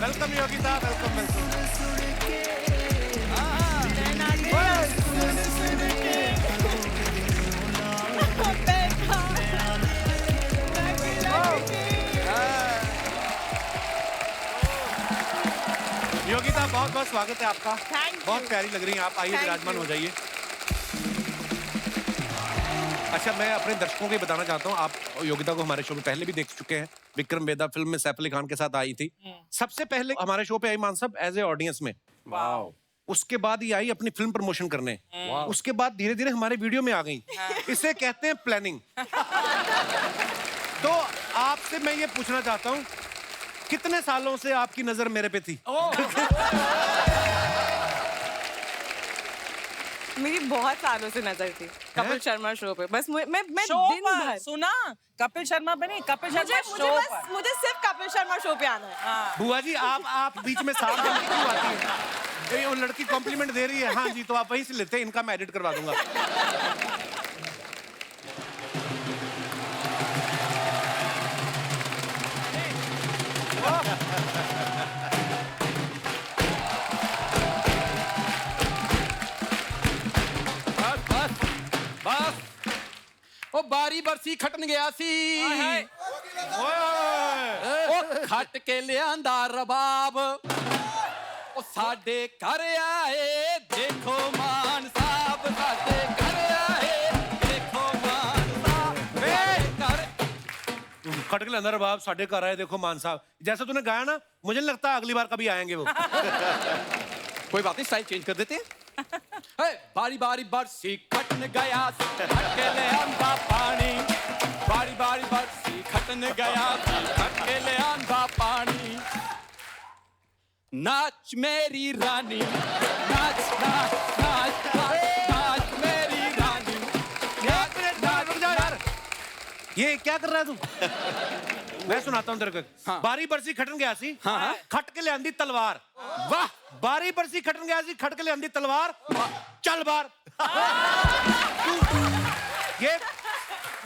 welcome Yogita welcome welcome Yogita बहुत बहुत स्वागत है आपका Thank you. बहुत प्यारी लग रही हैं आप आइए Thank विराजमान you. हो जाइए अच्छा मैं अपने दर्शकों को ये बताना चाहता हूँ आप योगिता को हमारे शो में पहले भी देख चुके हैं विक्रम वेदा फिल्म में सैफ अली खान के साथ आई थी सबसे पहले हमारे शो पे आई मान साहब एज ए ऑडियंस में वाह उसके बाद ये आई अपनी फिल्म प्रमोशन करने उसके बाद धीरे धीरे हमारे वीडियो में आ गई इसे कहते हैं प्लानिंग तो आपसे मैं ये पूछना चाहता हूँ कितने सालों से आपकी नजर मेरे पे थी मेरी बहुत सालों से नजर थी कपिल शर्मा शो पे बस मैं शो दिन पर भर सुना कपिल शर्मा पे नहीं कपिल शर्मा मुझे शो बस पर मुझे सिर्फ कपिल शर्मा शो पे आना है हाँ। बुआ जी आप बीच में साथ देने क्यों आती है ये वो लड़की कॉम्प्लीमेंट दे रही है हाँ जी तो आप वहीं से लेते हैं इनका मैं एडिट करवा दूंगा ਉਹ ਬਾਰੀ ਬਰਸੀ ਖਟਣ ਗਿਆ ਸੀ ਉਹ ਖੱਟ ਕੇ ਲਿਆਂਦਾ ਰਬਾਬ ਉਹ ਸਾਡੇ ਘਰ ਆਏ ਦੇਖੋ ਮਾਨ ਸਾਹਿਬ ਸਾਡੇ ਘਰ ਆਏ ਦੇਖੋ ਮਾਨ ਸਾਹਿਬ ਵੇ ਘਰ खट के अंदर बाप साढ़े घर आए देखो मान साहब जैसे तूने गाया ना मुझे नहीं लगता अगली बार कभी आएंगे वो कोई बात नहीं स्टाइल चेंज कर देते हैं बारी बारी बरसी खटन गया खट के ले आंदा पानी बारी बारी बरसी खटन गया सी खट के ले आंधा पानी नाच मेरी रानी नाच नाच नाच नाच नाच मेरी रानी नाच नाच रुक जा यार, ये क्या कर रहा है तू? मैं सुनाता हूँ तेरे को। हाँ। बारी बरसी खटन गया सी, हाँ। खट के ले आंदी तलवार। वाह बारी बरसी खटन गया सी, खट के ले आंदी तलवार, चल बार।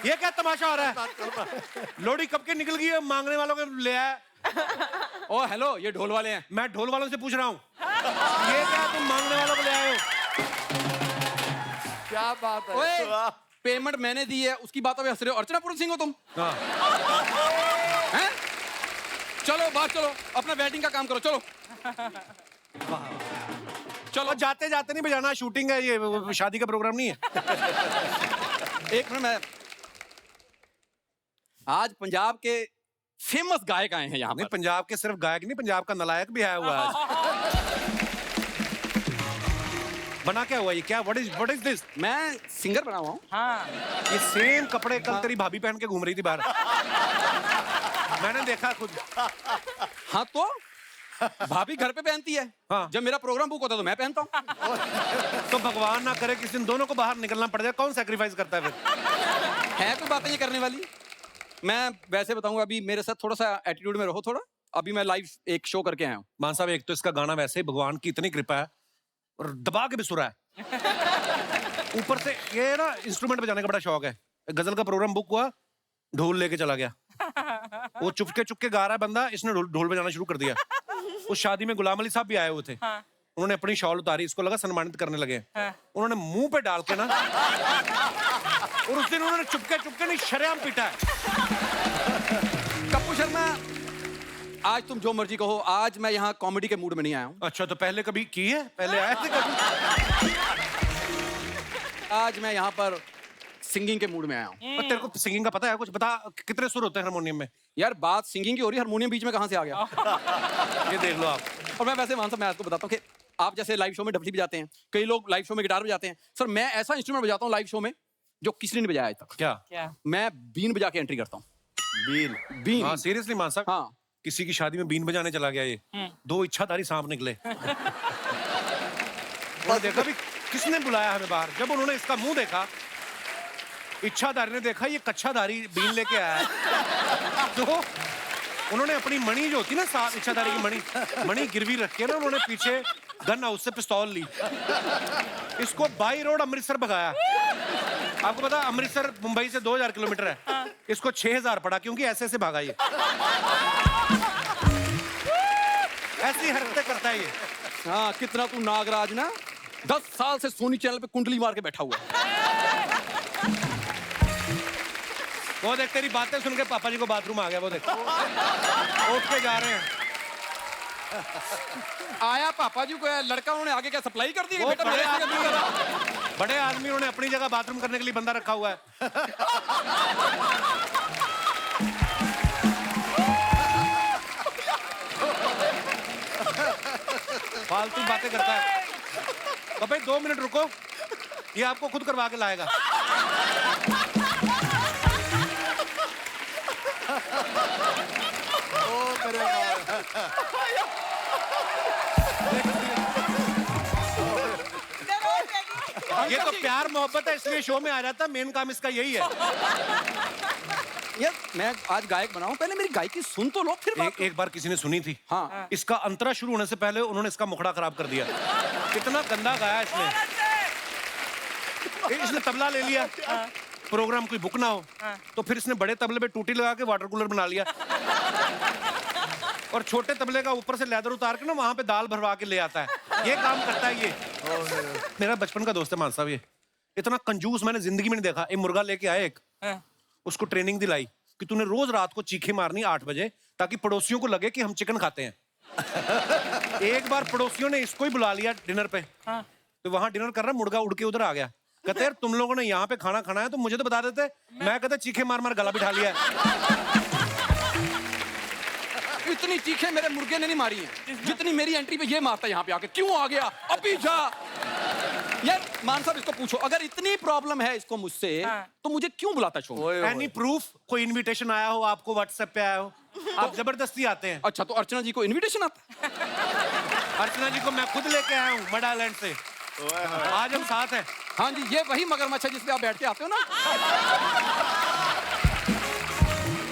ये क्या तमाशा हो रहा है? लोहड़ी कब के निकल गई है, मांगने वालों के ले आया। ओ हेलो, ये ढोल वाले हैं। मैं ढोल वालों से पूछ रहा हूँ, ये क्या तुम मांगने वालों को ले आए हो? क्या बात है? ओए, पेमेंट मैंने दी है, उसकी बातों पे हंस रहे हो। अर्चना पूरन सिंह हो तुम? हाँ। हैं? चलो बात, चलो अपना वेडिंग का काम करो, चलो चलो। और जाते जाते नहीं बजाना, शूटिंग है ये, वो शादी का प्रोग्राम नहीं है। एक मिनट, मैं आज पंजाब के फेमस गायक आए हैं यहाँ नहीं, पर। पंजाब के सिर्फ गायक नहीं, पंजाब का नलायक भी आया हुआ है आज। बना क्या हुआ ये? क्या व्हाट इज दिस? मैं सिंगर बना हुआ हूँ। हाँ ये सेम कपड़े कल तेरी भाभी पहन के घूम रही थी बाहर, मैंने देखा खुद। हाँ तो भाभी घर पे पहनती है, हाँ। जब मेरा प्रोग्राम बुक होता है तो मैं पहनता हूँ। तो भगवान ना करे किसी दिन दोनों को बाहर निकलना पड़ जाए, कौन सैक्रिफाइस करता है फिर? है कोई बातें ये करने वाली? मैं वैसे बताऊंगा, अभी मेरे साथ थोड़ा सा एटीट्यूड में रहो थोड़ा। अभी मैं लाइव एक शो करके आया हूँ। मान साहब, एक तो इसका गाना वैसे ही भगवान की इतनी कृपा है और दबा के भी सुरा है, ऊपर से ये ना इंस्ट्रूमेंट बजाने का बड़ा शौक है। गजल का प्रोग्राम बुक हुआ, ढोल लेके चला गया, वो चुपके गा रहा है बंदा, इसने ढोल बजाना शुरू कर दिया। उस शादी में गुलाम अली साहब भी आए हुए थे, उन्होंने अपनी शॉल उतारी, इसको लगा सम्मानित करने लगे, उन्होंने मुंह पे डाल के ना, और उस दिन उन्होंने चुपके नहीं शरेआम पीटा है। कप्पू शर्मा, आज तुम जो मर्जी कहो, आज मैं यहाँ कॉमेडी के मूड में नहीं आया हूँ। अच्छा, तो पहले कभी की है? पहले आए थे कभी? आज मैं यहाँ पर सिंगिंग के मूड में आया हूँ। पर तेरे को सिंगिंग का पता है कुछ? बता, कितने सुर होते हैं हारमोनियम में? यार बात सिंगिंग की हो रही है, हारमोनियम बीच में कहाँ से आ गया? ये देख लो आप। और मैं वैसे मानता हूँ, मैं आपको बताता हूँ कि आप जैसे लाइव शो में डफली बजाते हैं, कई लोग लाइव शो में गिटार बजाते हैं। सर मैं ऐसा इंस्ट्रूमेंट बजाता हूँ लाइव शो में जो किसी ने नहीं बजाया आज तक। क्या? क्या? मैं बीन बजा के एंट्री करता हूँ। बीन? बीन? हाँ, सीरियसली मान साहब, हाँ। किसी की शादी में बीन बजाने चला गया ये, दो इच्छाधारी सांप निकले। और देखा भी किसने बुलाया हमें बाहर, जब उन्होंने इसका मुंह देखा, इच्छाधारी ने देखा ये कच्छाधारी बीन लेके आया है, तो उन्होंने अपनी मणि जो होती ना, साथ इच्छाधारी की मणि गिरवी रख के ना, उन्होंने पीछे गन हाउस से पिस्तौल ली, इसको बाई रोड अमृतसर भगाया। आपको पता अमृतसर मुंबई से 2000 किलोमीटर है, इसको 6000 पड़ा, क्योंकि ऐसे ऐसे भागा ये, ऐसी हरकतें करता है ये। हाँ, कितना तू नागराज ना 10 साल से सोनी चैनल पे कुंडली मार के बैठा हुआ है। वो देख, तेरी बातें सुन के पापा जी को बाथरूम आ गया, वो देख उठ के जा रहे हैं। आया पापा जी को है, लड़का उन्होंने आगे क्या सप्लाई कर दी? वो बेटा मेरे आगे नहीं करा। बड़े आदमी उन्होंने अपनी जगह बाथरूम करने के लिए बंदा रखा हुआ है। फालतू बातें करता है। तो भाई 2 मिनट रुको, ये आपको खुद करवा के लाएगा। ये तो प्यार मोहब्बत है, इसलिए शो में आ जाता है, मेन काम इसका यही है। यार मैं आज गायक बनाऊं, पहले मेरी गायकी सुन तो लो, फिर बात एक बार किसी ने सुनी थी, हाँ। इसका अंतरा शुरू होने से पहले उन्होंने इसका मुखड़ा खराब कर दिया। कितना गंदा गाया इसने। इसने तबला ले लिया, प्रोग्राम कोई बुक ना हो, तो फिर इसने बड़े तबले पे टूटी लगा के वाटर कूलर बना लिया, और छोटे तबले का ऊपर से लेदर उतार के ना वहां पे दाल भरवा के ले आता है। ये काम करता है ये। मेरा बचपन का दोस्त है मान साहब, ये इतना कंजूस मैंने जिंदगी में नहीं देखा। एक मुर्गा लेके आए, एक उसको ट्रेनिंग दिलाई कि तूने रोज रात को चीखे मारनी 8 बजे, ताकि पड़ोसियों को लगे कि हम चिकन खाते हैं। एक बार पड़ोसियों ने इसको ही बुला लिया डिनर पे, तो वहां डिनर कर रहा, मुर्गा उड़ के उधर आ गया। कहते यार तुम लोगों ने यहाँ पे खाना खाना है तो मुझे तो बता देते। मैं कहते चीखे मार मार गला बिठा लिया है। इतनी चीखें मेरे मुर्गे ने नहीं मारी हैं जितनी मेरी एंट्री पे ये मारता है यहाँ पे आके। क्यों आ गया? अभी जा। यार मान साहब इसको पूछो, अगर इतनी प्रॉब्लम है इसको मुझसे, तो मुझे क्यों बुलाता शो में? Any proof? कोई इनविटेशन आया हो आपको, व्हाट्सएप पे आया हो? आप जबरदस्ती आते हैं। अच्छा, तो अर्चना जी को इनविटेशन आता? अर्चना जी को मैं खुद लेके आया हूँ मड आइलैंड से। आज हम साथ हैं। हाँ जी, ये वही मगरमच्छ है जिस पे आप बैठ के आते हो ना।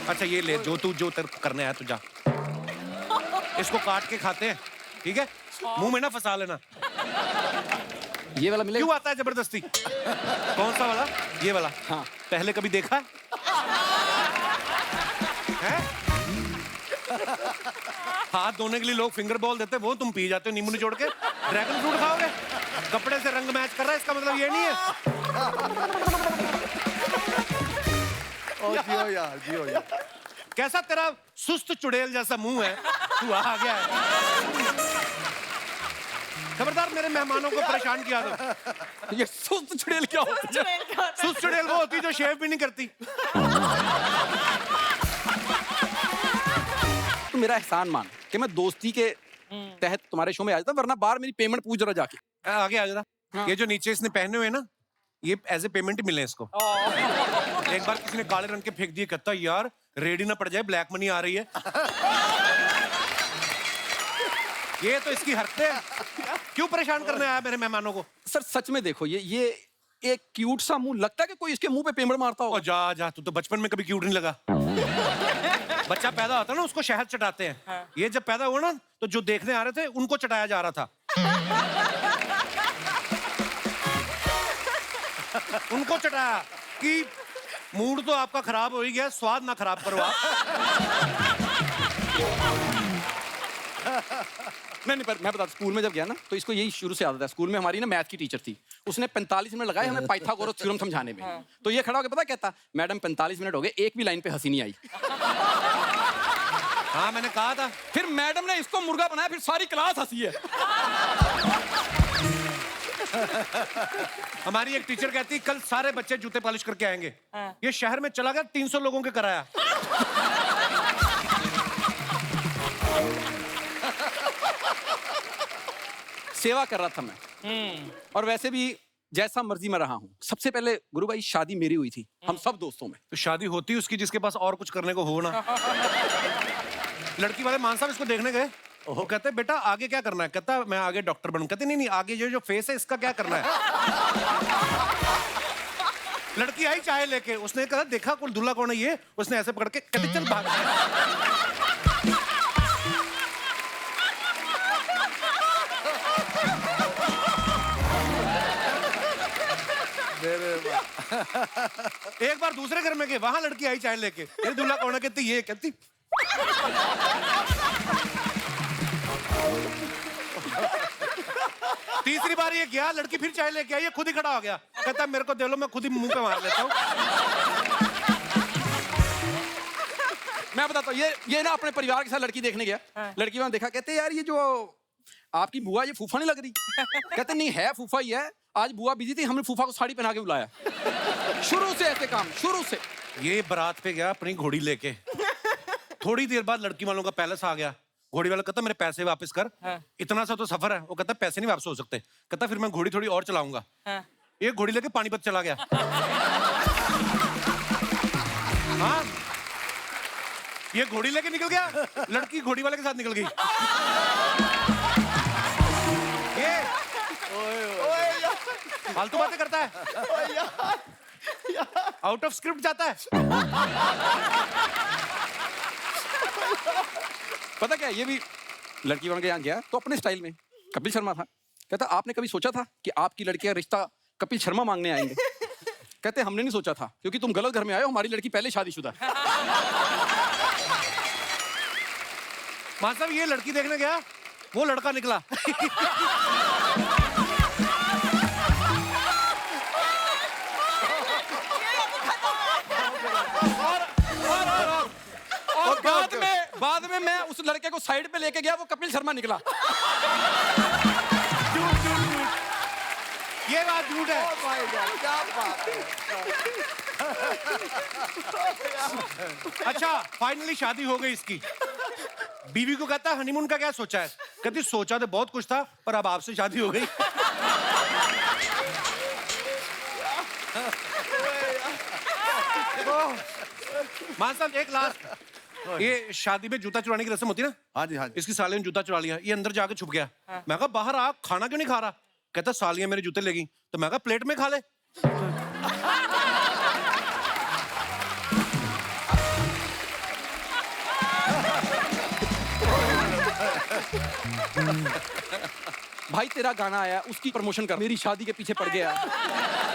अच्छा ये ले, जो तेरे को करने आया तू जा। इसको काट के खाते हैं, ठीक है? मुंह में ना फंसा लेना। ये वाला मिलेगा? क्यों आता है जबरदस्ती? कौन सा वाला? ये वाला? हाँ। पहले कभी देखा है? हाथ धोने के लिए लोग फिंगर बॉल देते हैं, वो तुम पी जाते हो नींबू निचोड़ के। ड्रैगन फ्रूट खाओगे? कपड़े से रंग मैच कर रहा है, इसका मतलब ये नहीं है। ओ जियो यार, जियो यार। कैसा तेरा सुस्त चुड़ैल जैसा मुंह है, तू आ गया है। खबरदार मेरे मेहमानों को परेशान किया तो। ये सुस्त चुड़ैल क्या होता है? सुस्त चुड़ैल वो होती जो शेव भी नहीं करती। तो मेरा एहसान मान कि मैं दोस्ती के तहत तुम्हारे शो में आया था, वरना बाहर मेरी पेमेंट पूछ जरा जाके। आगे आ जरा। ये जो नीचे इसने पहने हुए ना, ये एज ए पेमेंट ही मिले इसको। एक बार किसी ने काले रंग के फेंक दिए, कहता यार रेडी ना पड़ जाए, ब्लैक मनी आ रही है। ये तो इसकी हरकतें हैं। क्यों परेशान करने आया मेरे मेहमानों को? सर सच में देखो, ये एक क्यूट सा मुंह लगता है कि कोई इसके मुंह पे पेमेंट मारता हो। ओ जा, तू तो बचपन में कभी क्यूट नहीं लगा। बच्चा पैदा होता ना, उसको शहद चटाते हैं। ये जब पैदा हुआ ना, तो जो देखने आ रहे थे उनको चटाया जा रहा था। उनको चटाया कि मूड तो आपका खराब हो ही गया, स्वाद ना खराब करो आप। नहीं, पर मैं बता, स्कूल में जब गया ना, तो इसको यही शुरू से आदत है। स्कूल में हमारी ना मैथ की टीचर थी, उसने 45 मिनट लगाए हमें पाइथागोरस थ्योरम समझाने में। तो ये खड़ा होकर पता कहता, मैडम 45 मिनट हो गए, एक भी लाइन पे हंसी नहीं आई। हाँ मैंने कहा था। फिर मैडम ने इसको मुर्गा बनाया, फिर सारी क्लास हंसी है। हमारी एक टीचर कहती कल सारे बच्चे जूते पॉलिश करके आएंगे। ये शहर में चला गया, 300 लोगों के कराया। सेवा कर रहा था मैं, और वैसे भी जैसा मर्जी मैं रहा हूँ। सबसे पहले गुरु भाई शादी मेरी हुई थी, हम सब दोस्तों में। तो शादी होती उसकी जिसके पास और कुछ करने को हो ना। लड़की वाले मान साहब इसको देखने गए, वो कहते बेटा आगे क्या करना है? कहता मैं आगे डॉक्टर बनूं। कहते नहीं, आगे ये जो फेस है इसका क्या करना है? लड़की आई चाय लेके, उसने कहा देखा कौन दूल्हा कौन है ये? उसने ऐसे पकड़ के कहते चल भाग। एक बार दूसरे घर में गए, वहां लड़की आई चाय लेके, ये दूल्हा कौन है? कहती ये। कहती तीसरी बार ये गया, लड़की फिर चाय लेके आई, ये खुद ही खड़ा हो गया। कहता मेरे को दे लो, मैं खुद ही मुंह पे मार लेता हूँ। मैं बताता हूँ, ये ना अपने परिवार के साथ लड़की देखने गया। लड़की वहां देखा, कहते यार ये जो आपकी बुआ, ये फूफा नहीं लग रही? कहते नहीं है, फूफा ही है। आज बुआ बिजी थी, हमने फूफा को साड़ी पहना के बुलाया। शुरू से ऐसे काम, शुरू से। ये बारात पे गया अपनी घोड़ी लेके। थोड़ी देर बाद लड़की वालों का पैलेस आ गया। घोड़ी वाला कहता मेरे पैसे वापस कर। इतना सा तो सफर है। वो कहता पैसे नहीं वापस हो सकते। कहता फिर मैं घोड़ी थोड़ी और चलाऊंगा। एक घोड़ी लेके पानीपत चला गया। हाँ, ये घोड़ी लेके निकल गया, लड़की घोड़ी वाले के साथ निकल गई। ये फालतू बातें करता है, आउट ऑफ स्क्रिप्ट जाता है। पता क्या, ये भी लड़की बन के यहाँ गया तो अपने स्टाइल में। कपिल शर्मा था, कहता आपने कभी सोचा था कि आपकी लड़की का रिश्ता कपिल शर्मा मांगने आएंगे? कहते हमने नहीं सोचा था, क्योंकि तुम गलत घर में आए हो, हमारी लड़की पहले शादीशुदा है। मान साहब ये लड़की देखने गया, वो लड़का निकला। और बाद में मैं उस लड़के को साइड पे लेके गया, वो कपिल शर्मा निकला। ये बात झूठ है। क्या बात है। अच्छा फाइनली शादी हो गई इसकी। बीवी को कहता हनीमून का क्या सोचा है? कहती सोचा तो बहुत कुछ था, पर अब आपसे शादी हो गई। मान साहब एक लास्ट, ये शादी में जूता चुराने की रस्म होती है ना, हाँ जी हाँ जी। इसकी साली ने जूता चुरा लिया, ये अंदर जाके छुप गया। मैं कहा बाहर आ, खाना क्यों नहीं खा रहा? कहता सालियां मेरे जूते लेगी, तो मैं कहा प्लेट में खा ले। भाई तेरा गाना आया, उसकी प्रमोशन कर, मेरी शादी के पीछे पड़ गया।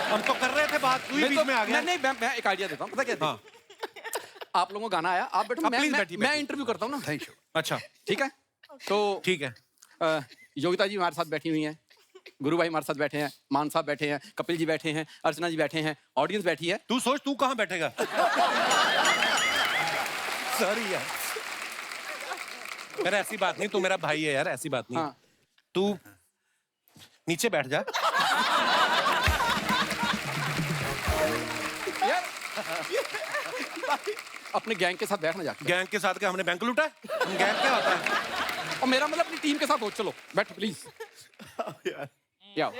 हम तो कर रहे थे बात, तू ही बीच में आ गया। नहीं मैं एक आइडिया देता हूँ, पता क्या? हाँ। आप लोगों का गाना आया, आप बैठो, आप please मैं बैठिए, मैं बैठिए। इंटरव्यू करता हूँ ना। Thank you. अच्छा ठीक है, तो ठीक है। योगिता जी हमारे साथ बैठी हुई हैं, गुरु भाई हमारे साथ बैठे हैं, मान साहब बैठे हैं, कपिल जी बैठे हैं, अर्चना जी बैठे हैं, ऑडियंस बैठी है। तू सोच तू कहाँ बैठेगा। सॉरी यार, मेरा ऐसी बात नहीं, तू मेरा भाई है यार, ऐसी बात नहीं। हाँ। तू नीचे बैठ जा। यार अपने गैंग के साथ बैठना जाके, गैंग के साथ क्या हमने बैंक लूटा है? हम गैंग क्या होता है? और मेरा मतलब अपनी टीम के साथ हो, चलो बैठो प्लीज। या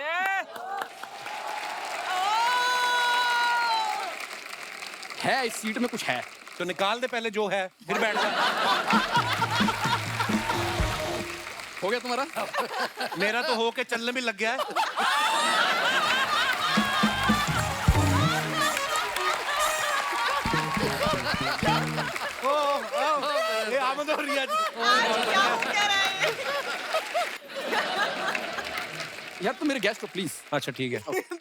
है, इस सीट में कुछ है। तो निकाल दे पहले जो है, फिर बैठ जा। हो गया तुम्हारा? मेरा तो होके चलने भी लग गया है। ये आमद और रिया जी। यार तुम मेरे गेस्ट हो प्लीज। अच्छा ठीक है,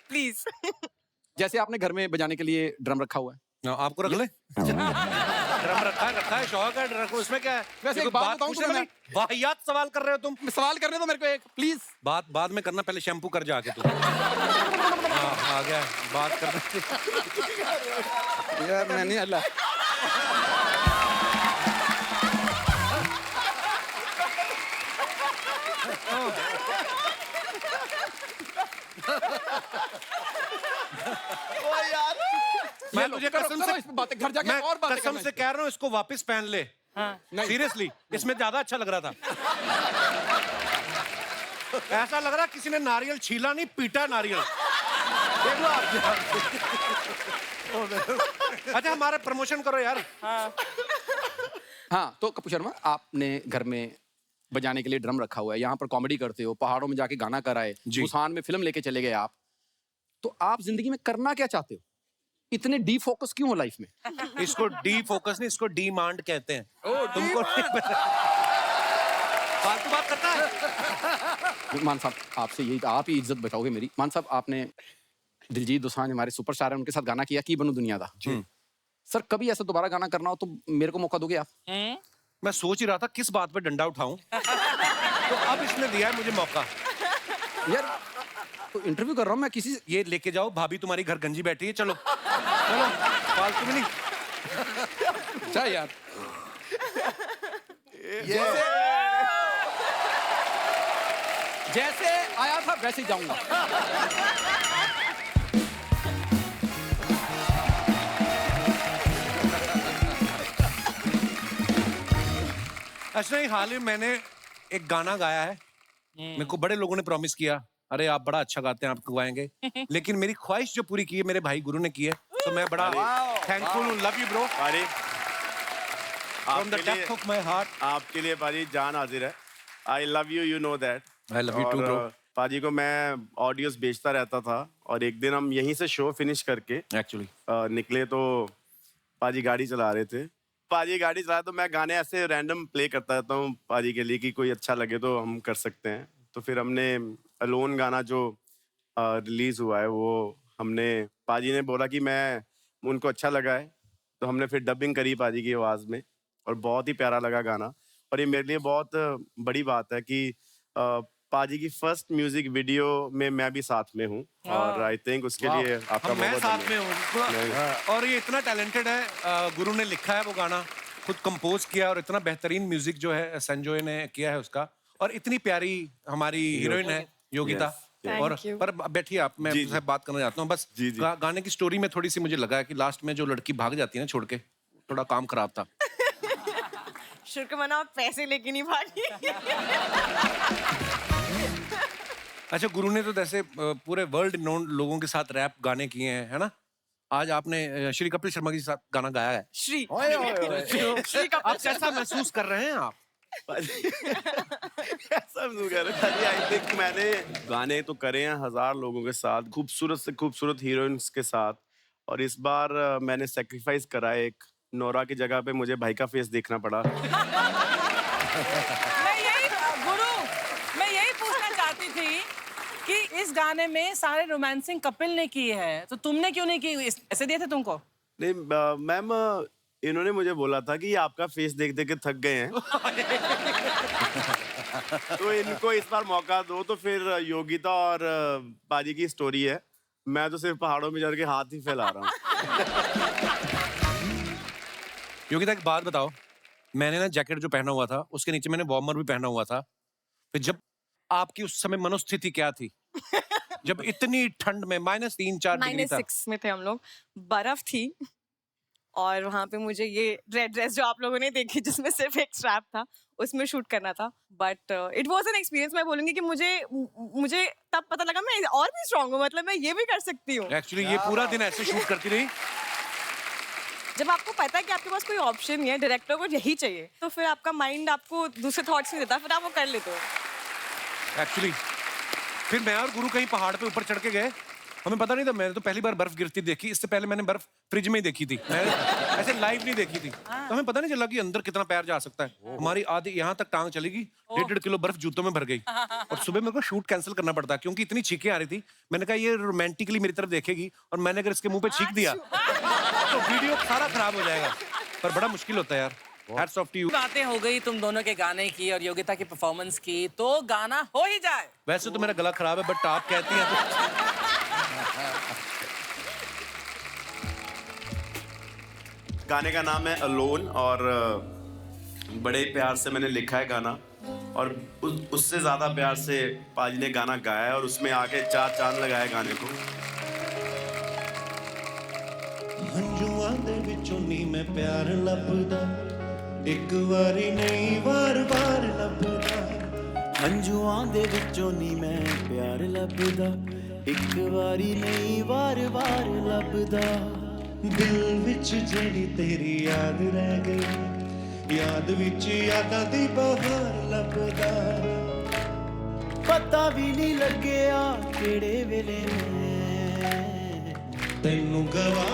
प्लीज। जैसे आपने घर में बजाने के लिए ड्रम रखा हुआ है, आपको रख ले। ड्रम रखा है, शौक है, रखो, उसमें क्या है? वैसे एक देखो, बात बताऊं पूछने तुम्हें वाली वाहियात सवाल कर रहे हो तुम। सवाल करने दो मेरे को एक प्लीज। बात बाद में करना, पहले शैम्पू कर जाके तू। हाँ, आ गया बात करना। यार मैं नहीं अल्लाह। मैं तुझे कसम से इस पे बातें घर जाके मैं और बातें कसम करना से कह रहा हूँ, इसको वापस पहन ले। नहीं। सीरियसली, इसमें ज्यादा अच्छा लग रहा था। ऐसा लग रहा किसी ने नारियल छीला नहीं, पीटा नारियल। देख लो आप। अच्छा हमारा प्रमोशन करो यार। हाँ तो कपूर शर्मा, आपने घर में बजाने के लिए ड्रम रखा हुआ है, यहाँ पर कॉमेडी करते हो, पहाड़ों में जाके गाना कराए, बुसान में फिल्म लेके चले गए आप, तो आप जिंदगी में करना क्या चाहते हो? इतने डी फोकस क्यों हो लाइफ में? इसको डी फोकस नहीं, इसको डिमांड कहते हैं। तुमको नहीं पता। फालतू बात करता है। मान साहब आपसे यही, आप ही इज्जत बचाओगे मेरी। मान साहब आपने दिलजीत दोसांझ हमारे सुपरस्टार हैं, उनके साथ गाना किया की बनू दुनिया दा। सर कभी ऐसा दोबारा गाना करना हो तो मेरे को मौका दोगे आप? मैं सोच ही रहा था किस बात पे डंडा उठाऊं, तो अब इसने दिया है मुझे मौका। यार तो इंटरव्यू कर रहा हूँ मैं किसी। ये लेके जाओ, भाभी तुम्हारी घर गंजी बैठी है, चलो चलो, फालतू में नहीं। अच्छा यार जैसे आया था वैसे ही जाऊंगा। अच्छा ही हाल ही मैंने एक गाना गाया है, मेरे को बड़े लोगों ने प्रॉमिस किया, अरे आप बड़ा अच्छा गाते हैं, आपको गाएंगे। लेकिन मेरी ख्वाहिश जो पूरी की है मेरे भाई गुरु ने की है, तो मैं बड़ा थैंकफुल हूँ। लव यू ब्रो, पारी from the depth of my heart. आपके लिए पारी जान हाजिर है। I love you, you know that. I love you too bro. Paaji को मैं ऑडियोज बेचता रहता था, और एक दिन हम यहीं से शो फिनिश करके एक्चुअली निकले तो पाजी गाड़ी चला रहे थे। पाजी गाड़ी चला तो मैं गाने ऐसे रैंडम प्ले करता रहता हूँ पाजी के लिए कि कोई अच्छा लगे तो हम कर सकते हैं। तो फिर हमने अलोन गाना जो रिलीज हुआ है वो हमने, पाजी ने बोला कि मैं उनको अच्छा लगा है, तो हमने फिर डबिंग करी पाजी की आवाज़ में, और बहुत ही प्यारा लगा गाना। और ये मेरे लिए बहुत बड़ी बात है कि पाजी की फर्स्ट म्यूजिक वीडियो में मैं भी साथ में हूँ, और आई थिंक उसके लिए आपका मैं बहुत साथ में हूँ। और ये इतना टैलेंटेड है, गुरु ने लिखा है वो गाना, खुद कंपोज किया, और इतना बेहतरीन म्यूजिक जो है संजय ने किया है उसका, और इतनी प्यारी हमारी हीरोइन है योगिता। और पर बैठिए आप, मैं आपसे बात करना चाहता हूँ बस। गाने की स्टोरी में थोड़ी सी मुझे लगा है कि लास्ट में जो लड़की भाग जाती है ना छोड़ के, थोड़ा काम खराब था। शुक्र मना पैसे लेके नहीं भागी। अच्छा गुरु ने तो जैसे पूरे वर्ल्ड नोन लोगों के साथ रैप गाने किए हैं, है ना? आज आपने श्री कपिल शर्मा के साथ गाना गाया है। श्री श्री कपिल आप कैसा महसूस कर रहे हैं आप? ऐसा क्यों कह रहे हैं? आई थिंक मैंने गाने तो करे हैं 1000 लोगों के साथ, खूबसूरत से खूबसूरत हीरोइंस के साथ, और इस बार मैंने सेक्रीफाइस करा है। एक नोरा की जगह पे मुझे भाई का फेस देखना पड़ा। मैं यही पूछना चाहती थी कि इस गाने में सारे रोमांसिंग कपिल ने की है, तो तुमने क्यों नहीं की? ऐसे दिए थे तुमको? नहीं मैम, इन्होंने मुझे बोला था कि ये आपका फेस देख देख के थक गए हैं तो इनको इस बार मौका दो। तो फिर योगिता और पाजी की स्टोरी है, मैं तो सिर्फ पहाड़ों में चढ़ के हाथ ही फैला रहा हूँ। योगिता एक बात बताओ, मैंने ना जैकेट जो पहना हुआ था उसके नीचे मैंने वार्मर भी पहना हुआ था, फिर जब आपकी उस समय मनोस्थिति क्या थी जब इतनी ठंड में -3-4 डिग्री था? -6 में थे हम लोग, बर्फ थी, और वहां पे मुझे ये रेड ड्रेस जो आप लोगों ने देखी जिसमें सिर्फ एक स्ट्रैप था, उसमें शूट करना था। But it was an experience. मैं बोलूंगी कि मुझे तब पता लगा मैं और भी स्ट्रांग हूँ, मतलब मैं ये भी कर सकती हूँ। एक्चुअली ये पूरा दिन ऐसे शूट करती रही। जब आपको पता है कि आपके पास कोई ऑप्शन नहीं है, डायरेक्टर को यही चाहिए, तो फिर आपका माइंड आपको दूसरे थॉट्स नहीं देता, फिर आप वो कर लेते हो। एक्चुअली फिर मैं और गुरु कहीं पहाड़ पे ऊपर चढ़ के गए, हमें पता नहीं था। मैंने तो पहली बार बर्फ गिरती देखी, इससे पहले मैंने बर्फ फ्रिज में ही देखी थी, मैंने ऐसे लाइव नहीं देखी थी। तो हमें पता नहीं चला कि अंदर कितना पैर जा सकता है। हमारी आधी यहाँ तक टांग चलेगी, 1.5 किलो बर्फ जूतों में भर गई, और सुबह मेरे को शूट कैंसिल करना पड़ता क्योंकि इतनी चीखें आ रही थी। मैंने कहा ये रोमांटिकली मेरी तरफ देखेगी और मैंने अगर इसके मुंह पे चीख दिया तो वीडियो सारा खराब हो जाएगा। पर बड़ा मुश्किल होता है यार। Hats off to you. बातें हो गई तुम दोनों के गाने की और योगिता की परफॉर्मेंस की, तो गाना हो ही जाए। वैसे तो मेरा गला खराब है, बट आप कहती हैं तो गाने का नाम है अलोन, और बड़े प्यार से मैंने लिखा है गाना, और उससे ज्यादा प्यार से पाजी ने गाना गाया है, और उसमें आके 4 चांद लगाए गाने को। ਹੰਝੂਆਂ ਦੇ ਵਿੱਚੋਂ ਨੀ ਮੈਂ ਪਿਆਰ ਲੱਭਦਾ, ਇੱਕ ਵਾਰੀ ਨਹੀਂ ਵਾਰ-ਵਾਰ ਲੱਭਦਾ। ਹੰਝੂਆਂ ਦੇ ਵਿੱਚੋਂ ਨੀ ਮੈਂ ਪਿਆਰ ਲੱਭਦਾ, ਇੱਕ ਵਾਰੀ ਨਹੀਂ ਵਾਰ-ਵਾਰ ਲੱਭਦਾ। ਦਿਲ ਵਿੱਚ ਜਿਹੜੀ ਤੇਰੀ ਯਾਦ ਰਹਿ ਗਈ, ਯਾਦ ਵਿੱਚ ਯਾਦਾਂ ਦੀ ਬਹਾਰ ਲੱਭਦਾ। ਪਤਾ ਵੀ ਨਹੀਂ ਲੱਗਿਆ ਕਿਹੜੇ ਵੇਲੇ ਮੈਂ ਤੈਨੂੰ ਗਵਾ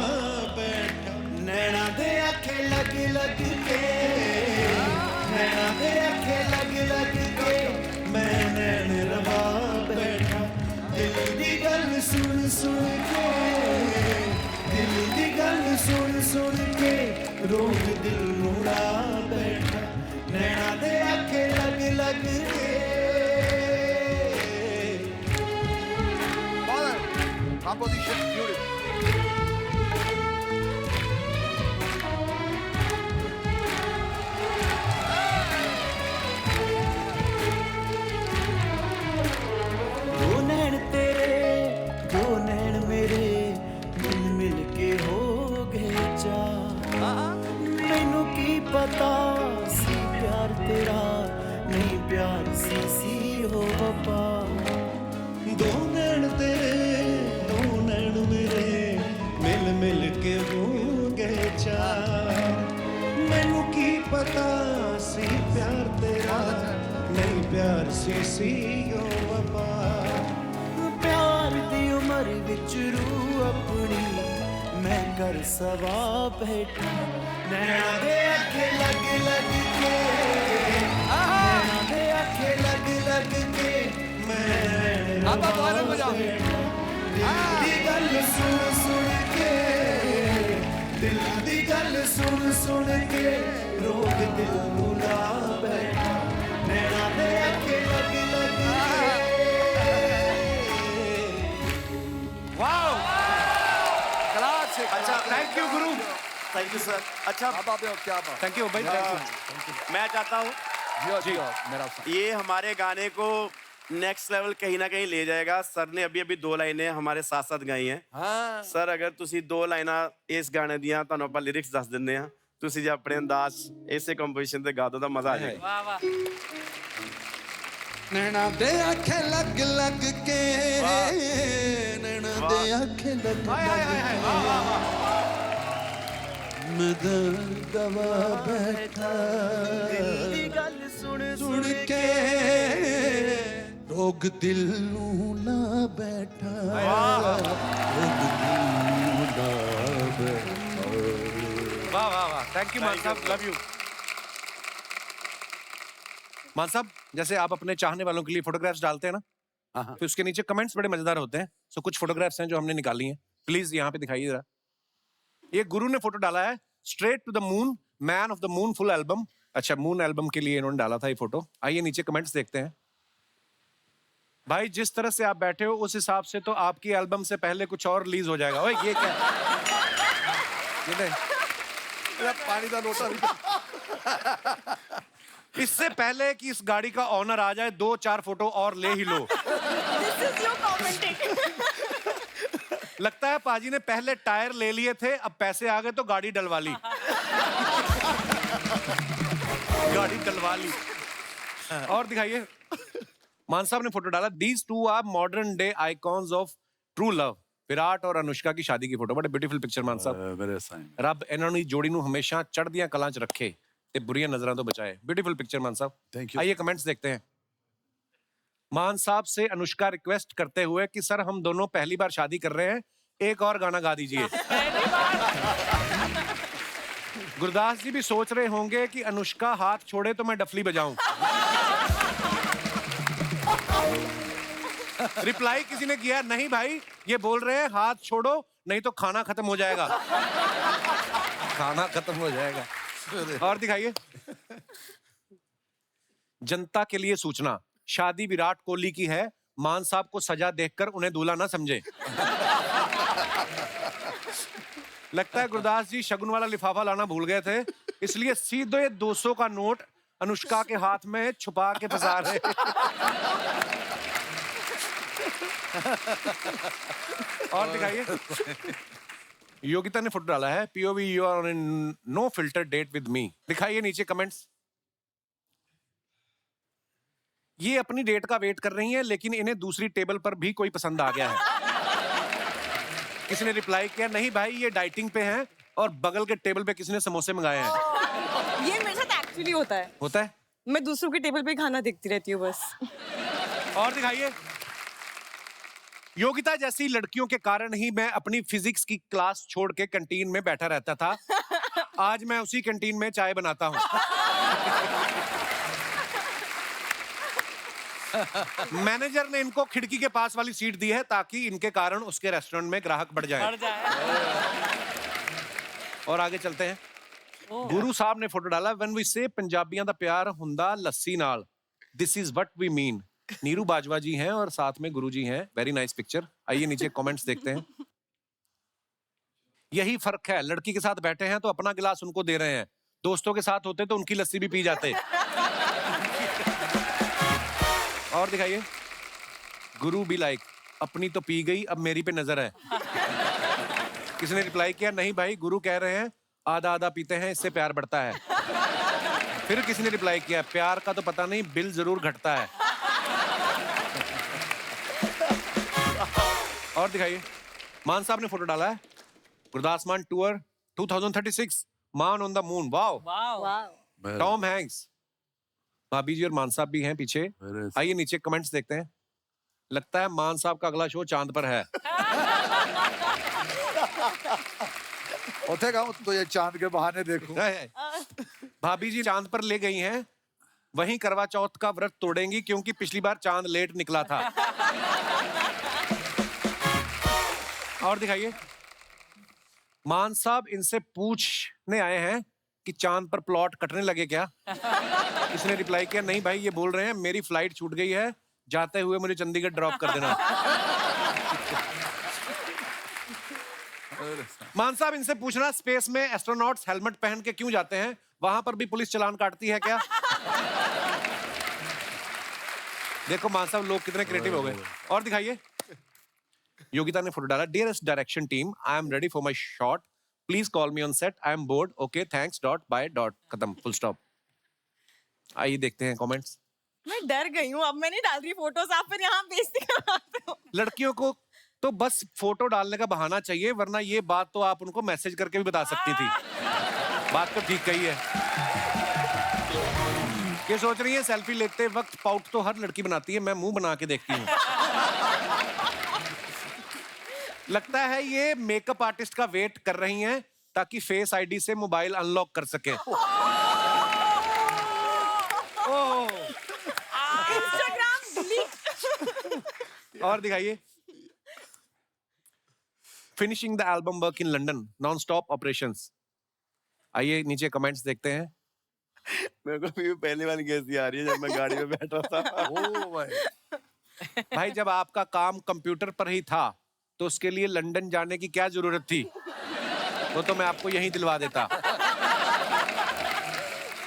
ਬੈਠਾ, ਨੈਣਾ ਦੇ ਅੱਖੇ ਲੱਗ ਲੱਗ ਕੇ, ਨੈਣਾ ਦੇ ਅੱਖੇ ਲੱਗ ਲੱਗ ਕੇ ਮੈਂ ਨੈਣ ਰਵਾ ਬੈਠਾ। ਦਿਲ ਦੀ ਗੱਲ ਸੁਣ ਸੁਣ ਕੇ, ਦਿਲ ਦੀ ਗੱਲ ਸੁਣ ਸੁਣ ਕੇ ਰੋਗ ਦਿਲ ਨੂੰ ਲਾ ਬੈਠਾ, ਨੈਣਾ ਦੇ ਅੱਖੇ ਲੱਗ ਲੱਗ ਕੇ। Composition beautiful. दो नैन तेरे दो नैन मेरे मिल मिल के हो गए चार। मैनू की पता सी प्यार तेरा नहीं प्यार सी हो वफा। ਦੋ ਨੈਣ ਤੇਰੇ ਦੋ ਨੈਣ ਮੇਰੇ ਮਿਲ ਮਿਲ ਕੇ ਹੋ ਗਏ ਚਾਰ। ਮੈਨੂੰ ਕੀ ਪਤਾ ਸੀ ਪਿਆਰ ਤੇਰਾ ਨਹੀਂ ਪਿਆਰ ਸੀ ਓ ਵਫਾ। प्यार दी उम्र विच रूह अपनी मैं कर सवा बैठा, नैना दे अखे लग लग के, नैना दे अखे लग लग के मैं रवा बैठा। दिल दी गल सुन सुन के, दिल दी गल सुन सुन के रोग दिल नू ला बैठा, नैना दे अखे लग लग के। अच्छा, thank you Guru, thank you sir. अच्छा, थैंक यू भाई, थैंक यू। मैं चाहता हूँ ये हमारे गाने को नेक्स्ट लेवल कहीं ना कहीं ले जाएगा। सर ने अभी अभी 2 लाइनें हमारे साथ साथ गाई हैं। सर अगर तुसी 2 लाइना इस गाने दियां, ਤੁਹਾਨੂੰ ਆਪਾਂ ਲਿਰਿਕਸ ਦੱਸ ਦਿੰਦੇ ਆ, ਤੁਸੀਂ ਜੇ ਆਪਣੇ ਅੰਦਾਜ਼ ਇਸੇ ਕੰਪੋਜੀਸ਼ਨ ਤੇ ਗਾ ਦੋ ਤਾਂ ਮਜ਼ਾ ਆ ਜਾਏਗਾ। वाह वाह। नैना दे आखे लग लग के, नैना दे आखे लग मैं गवा बैठा दिल दी गल सुन सुन के रोग दिल नू ला बैठा रोग दिल नू ला बैठा। वाह वाह वाह, थैंक यू मान साहब, लव यू। मान साहब, जैसे आप अपने चाहने वालों के लिए फोटोग्राफ्स डालते हैं ना, हाँ। फिर उसके नीचे कमेंट्स बड़े मजेदार होते हैं। सो कुछ फोटोग्राफ्स हैं जो हमने निकाली हैं, प्लीज यहाँ पे दिखाइए जरा। ये गुरु ने फोटो डाला है, straight to the moon, man of the moon full album. अच्छा, मून एल्बम के लिए इन्होंने डाला था ये फोटो। आइए नीचे कमेंट्स देखते हैं। भाई जिस तरह से आप बैठे हो उस हिसाब से तो आपकी एल्बम से पहले कुछ और रिलीज हो जाएगा। ओए ये क्या ये देख, पानी का लोटा इससे पहले कि इस गाड़ी का ऑनर आ जाए 2-4 फोटो और ले ही लो। This is your commenting. लगता है पाजी ने पहले टायर ले लिए थे, अब पैसे आ गए तो गाड़ी डलवा ली। गाड़ी डलवा ली। और दिखाइए, मान साहब ने फोटो डाला, these two are modern day icons of true love. Virat और अनुष्का की शादी की फोटो, बड़े ब्यूटीफुल पिक्चर मान साहब। मेरे साईं रब इन्हों दी जोड़ी नू हमेशा चढ़दियां कलां च रखे ते बुरियां नजरां तो बचाए। ब्यूटीफुल पिक्चर मान साहब। Thank you. आइए कमेंट्स देखते हैं। मान साहब से अनुष्का रिक्वेस्ट करते हुए कि सर हम दोनों पहली बार शादी कर रहे हैं, एक और गाना गा दीजिए। गुरदास जी भी सोच रहे होंगे कि अनुष्का हाथ छोड़े तो मैं डफली बजाऊं। रिप्लाई किसी ने किया, नहीं भाई ये बोल रहे हैं हाथ छोड़ो नहीं तो खाना खत्म हो जाएगा। खाना खत्म हो जाएगा। और दिखाइए, जनता के लिए सूचना, शादी विराट कोहली की है, मान साहब को सजा देखकर उन्हें दूल्हा ना समझे। लगता है गुरदास जी शगुन वाला लिफाफा लाना भूल गए थे, इसलिए सीधे 200 का नोट अनुष्का के हाथ में छुपा के फंसा रहे। और दिखाइए, योगिता ने फोटो डाला है, POV you are on no filter date with me. दिखाइए नीचे कमेंट्स। ये अपनी डेट का वेट कर रही हैं, लेकिन इन्हें दूसरी टेबल पर भी कोई पसंद आ गया है। किसी ने रिप्लाई किया, नहीं भाई ये डाइटिंग पे हैं, और बगल के टेबल पे किसी ने समोसे मंगाए हैं। ये मेरे साथ एक्चुअली होता है। होता है? मैं दूसरों के टेबल पे खाना देखती रहती हूँ बस। और दिखाइए, योगिता जैसी लड़कियों के कारण ही मैं अपनी फिजिक्स की क्लास छोड़ के कैंटीन में बैठा रहता था। आज मैं उसी कैंटीन में चाय बनाता हूँ। मैनेजर ने इनको खिड़की के पास वाली सीट दी है ताकि इनके कारण उसके रेस्टोरेंट में ग्राहक बढ़ जाए। और आगे चलते हैं। गुरु साहब ने फोटो डाला, व्हेन वी से पंजाबियों दा प्यार हुंदा लस्सी नाल, this is what we mean. Neeru Bajwa ji हैं और साथ में गुरु जी हैं। Very nice picture. आइए नीचे कमेंट्स देखते हैं। यही फर्क है, लड़की के साथ बैठे हैं तो अपना गिलास उनको दे रहे हैं, दोस्तों के साथ होते तो उनकी लस्सी भी पी जाते। और दिखाइए, गुरु भी लाइक, अपनी तो पी गई अब मेरी पे नजर है। किसी ने रिप्लाई किया, नहीं भाई गुरु कह रहे हैं आधा आधा पीते हैं इससे प्यार बढ़ता है। फिर किसी ने रिप्लाई किया, प्यार का तो पता नहीं बिल जरूर घटता है। और दिखाइए, मान साहब ने फोटो डाला है, गुरदास मान टूर 2036, मान ऑन द मून। वाओ, वाह। टॉम हैंक्स, भाभी जी और मान साहब भी हैं पीछे। आइए नीचे कमेंट्स देखते हैं। लगता है मान साहब का अगला शो चांद पर है। उठेगा तो ये चांद के बहाने देखो। भाभी जी चांद पर ले गई हैं, वहीं करवा चौथ का व्रत तोड़ेंगी क्योंकि पिछली बार चांद लेट निकला था। और दिखाइए, मान साहब इनसे पूछने आए हैं कि चांद पर प्लॉट कटने लगे क्या। इसने रिप्लाई किया, नहीं भाई ये बोल रहे हैं मेरी फ्लाइट छूट गई है, जाते हुए मुझे चंडीगढ़ ड्रॉप कर देना। मान साहब इनसे पूछना, स्पेस में एस्ट्रोनॉट्स हेलमेट पहन के क्यों जाते हैं, वहां पर भी पुलिस चालान काटती है क्या। देखो मान साहब लोग कितने क्रिएटिव हो गए। और दिखाइए, योगिता ने फोटो डाला, dearest direction team, I am ready for my shot, please call me on set, I am board, okay thanks, dot by dot, खत्म, फुल स्टॉप। आइए देखते हैं कमेंट्स। मैं डर गई हूँ, अब मैं नहीं डाल रही फोटोज, आप फिर यहाँ बेइज्जती करवाते हो। लड़कियों को तो बस फोटो डालने का बहाना चाहिए, वरना ये बात तो आप उनको मैसेज करके भी बता सकती थी। बात तो ठीक कही है। ये सोच रही है सेल्फी लेते वक्त पाउट तो हर लड़की बनाती है, मैं मुंह बना के देखती हूँ। लगता है ये मेकअप आर्टिस्ट का वेट कर रही हैं ताकि फेस आईडी से मोबाइल अनलॉक कर सके। Instagram delete. और दिखाइए। Finishing the album work in London, non stop operations. आइए नीचे कमेंट्स देखते हैं। मेरे को भी पहली बार कैसी आ रही है जब मैं गाड़ी में बैठा था। ओ भाई, भाई जब आपका काम कंप्यूटर पर ही था तो उसके लिए लंदन जाने की क्या जरूरत थी? तो मैं आपको यहीं दिलवा देता।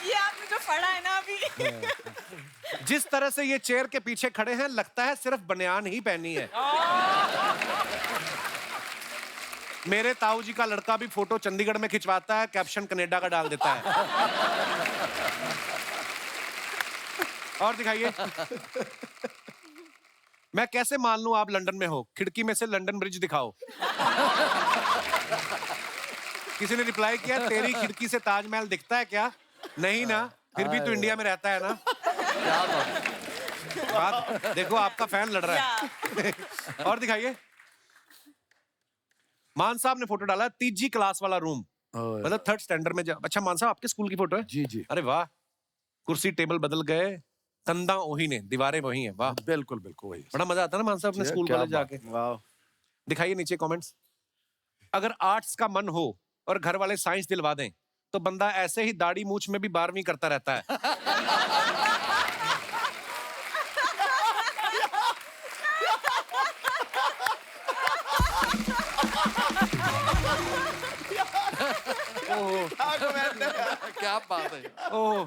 ये आपने जो पढ़ा है ना अभी। जिस तरह से ये चेयर के पीछे खड़े हैं, लगता है सिर्फ बनियान ही पहनी है। मेरे ताऊ जी का लड़का भी फोटो चंडीगढ़ में खिंचवाता है, कैप्शन कनाडा का डाल देता है। और दिखाइए। मैं कैसे मान लूं आप लंदन में हो? खिड़की में से लंदन ब्रिज दिखाओ। किसी ने रिप्लाई किया, तेरी खिड़की से ताजमहल दिखता है क्या? नहीं ना, फिर भी तो इंडिया में रहता है ना। क्या बात देखो, आपका फैन लड़ रहा है। और दिखाइए। मान साहब ने फोटो डाला, तीसरी क्लास वाला रूम, मतलब 3rd स्टैंडर्ड में। अच्छा मान साहब, आपके स्कूल की फोटो है? जी जी, अरे वाह, कुर्सी टेबल बदल गए, कंधा वही ने, दीवारें वही हैं। वाह, बिल्कुल बिल्कुल वही। बड़ा मजा आता है ना मान साहब अपने स्कूल क्या कॉलेज जाके। वाह। दिखाइए नीचे कमेंट्स। अगर आर्ट्स का मन हो और घर वाले साइंस दिलवा दें तो बंदा ऐसे ही दाढ़ी मूछ में भी 12वीं करता रहता है। क्या बात है। ओह,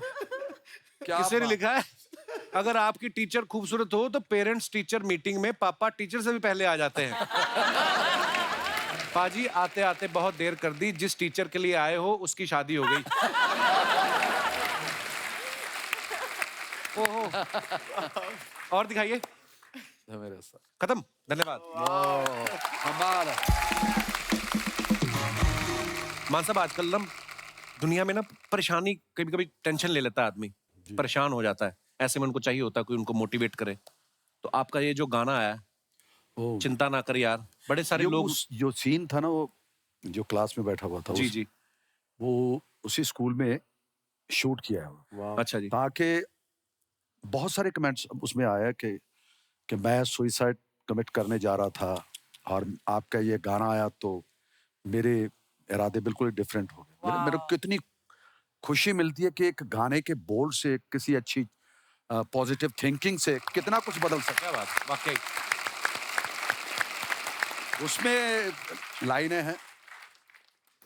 क्या किसी ने बात। लिखा है, अगर आपकी टीचर खूबसूरत हो तो पेरेंट्स टीचर मीटिंग में पापा टीचर से भी पहले आ जाते हैं। पाजी आते आते बहुत देर कर दी, जिस टीचर के लिए आए हो उसकी शादी हो गई। ओहो। और दिखाइए। मेरे साथ खत्म, धन्यवाद। कमाल है। मान साहब आजकल ना दुनिया में ना परेशानी, कभी कभी टेंशन ले लेता है आदमी, परेशान हो जाता है, ऐसे में उनको चाहिए होता है कोई उनको मोटिवेट करे। तो आपका ये जो गाना आया, ओ, चिंता ना कर यार, बड़े सारे ये लोग। जो सीन था ना, वो जो क्लास में बैठा हुआ था, जी जी, वो उसी स्कूल में शूट किया है वो। अच्छा जी। ताकि बहुत सारे कमेंट्स उसमें आया कि मैं सुसाइड कमिट करने जा रहा था और आपका ये गाना आया तो मेरे इरादे बिल्कुल डिफरेंट हो गए। मेरे को कितनी खुशी मिलती है कि एक गाने के बोल से, किसी अच्छी पॉजिटिव थिंकिंग से कितना कुछ बदल सकता क्या बात, वाकई। है। उसमें लाइनें हैं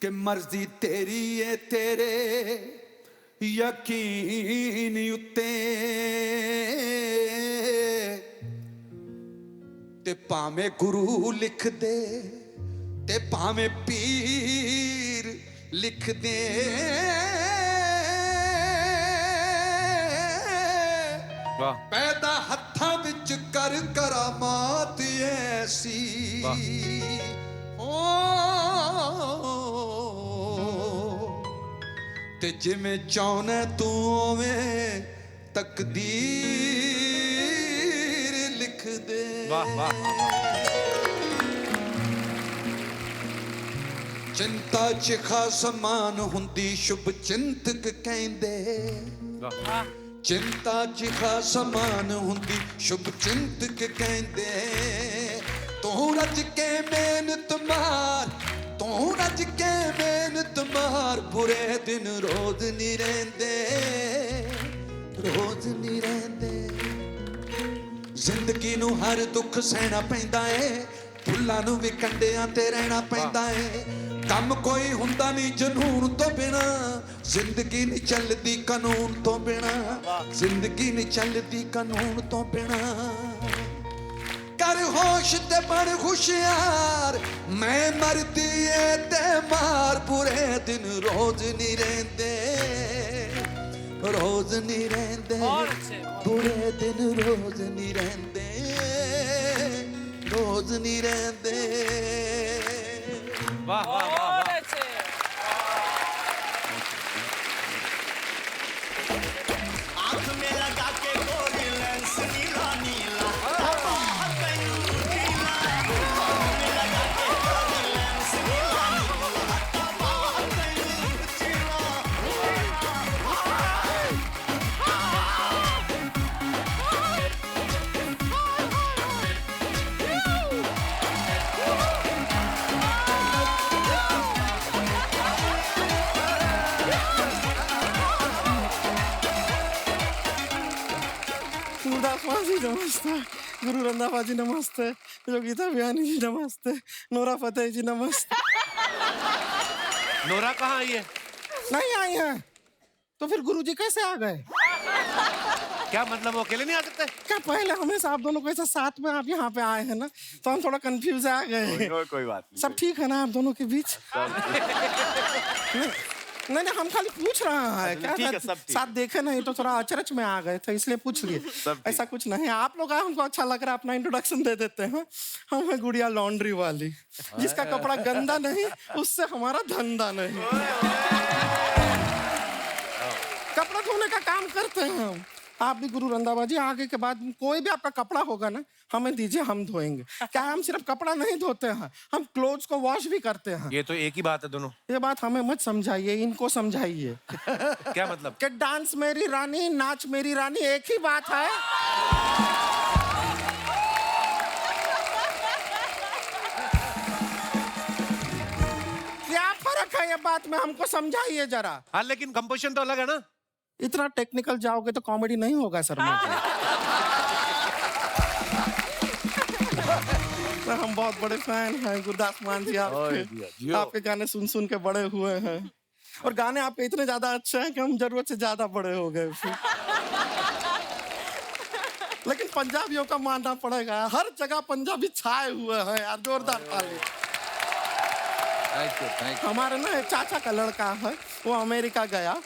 कि मर्जी तेरी है तेरे यकीन उत्ते ते भावें गुरु लिख दे ते भावें पीर लिख दे, वाह, पैदा हत्थां विच कर करामात ऐसी ओ ते जिवें चाहना तू उवें तकदीर लिख दे। वाह वाह। चिंता च खास मान हुंदी शुभ चिंतक कहंदे, चिंता च खास मान हुंदी शुभ चिंतक कहंदे, तू रज के मेहनत मार, तू रज के मेहनत मार, बुरे दिन रोज नहीं रहंदे, रोज नहीं रहंदे। जिंदगी नू हर दुख सहना पैंदा है, फुल्लां नू भी कंडियां ते रहना पैंदा है, कम कोई हुंदा नहीं जनून तो बिना, जिंदगी नहीं चलदी कानून तो बिना, जिंदगी नहीं चलदी कानून तो बिना। कर होश ते बड़ खुशियार, मैं मरदी है ते मार, बुरे दिन रोज नहीं रहंदे, रोज नहीं रहंदे, बुरे दिन रोज नहीं रहंदे, रोज रोज नहीं रहते वाह वाह वाह बहुत वाह अच्छे आँख में लगा के गोरी लेंस नीला नीला गुरुदास मान जी नमस्ते, गुरु रंधावा जी नमस्ते, योगिता बिहानी जी नमस्ते, नोरा फतेह जी नमस्ते। नोरा कहाँ आई है? नहीं आई है तो फिर गुरु जी कैसे आ गए? क्या मतलब वो अकेले नहीं आ सकते? क्या पहले हमेशा आप दोनों को ऐसा साथ में आप यहाँ पे आए हैं ना, तो हम थोड़ा कंफ्यूज आ गए। कोई बात नहीं। सब ठीक है ना आप दोनों के बीच? नहीं नहीं, हम खाली पूछ रहे हैं क्या ठीक है, था? सब ठीक। साथ देखे नहीं तो थोड़ा अचरज में आ गए थे इसलिए पूछ लिए। ठीक। ऐसा कुछ नहीं, आप लोग आए हमको अच्छा लग रहा है, अपना इंट्रोडक्शन दे देते हैं। हम है गुड़िया लॉन्ड्री वाली, जिसका कपड़ा गंदा नहीं उससे हमारा धंधा नहीं। कपड़ा धोने का काम करते हैं हम। आप भी गुरु रंधावा जी आगे के बाद कोई भी आपका कपड़ा होगा ना हमें दीजिए, हम धोएंगे। क्या हम सिर्फ कपड़ा नहीं धोते हैं, हम क्लोथ्स को वॉश भी करते हैं। ये तो एक ही बात है दोनों। ये बात हमें मत समझाइए, इनको समझाइए। क्या मतलब? कि डांस मेरी रानी नाच मेरी रानी एक ही बात है। क्या फर्क है ये बात में, हमको समझाइए जरा। हाँ लेकिन कंपोजिशन तो अलग है ना। इतना टेक्निकल जाओगे तो कॉमेडी नहीं होगा शर्मा जी। तो हम बहुत बड़े फैन हैं गुरदास मान जी आपके। आपके गाने सुन सुन के बड़े हुए हैं और गाने आपके इतने ज्यादा अच्छे हैं कि हम जरूरत से ज्यादा बड़े हो गए फिर। लेकिन पंजाबियों का मानना पड़ेगा, हर जगह पंजाबी छाए हुए हैं यार, जोरदार ताली। हमारे ना एक चाचा का लड़का है, वो अमेरिका गया,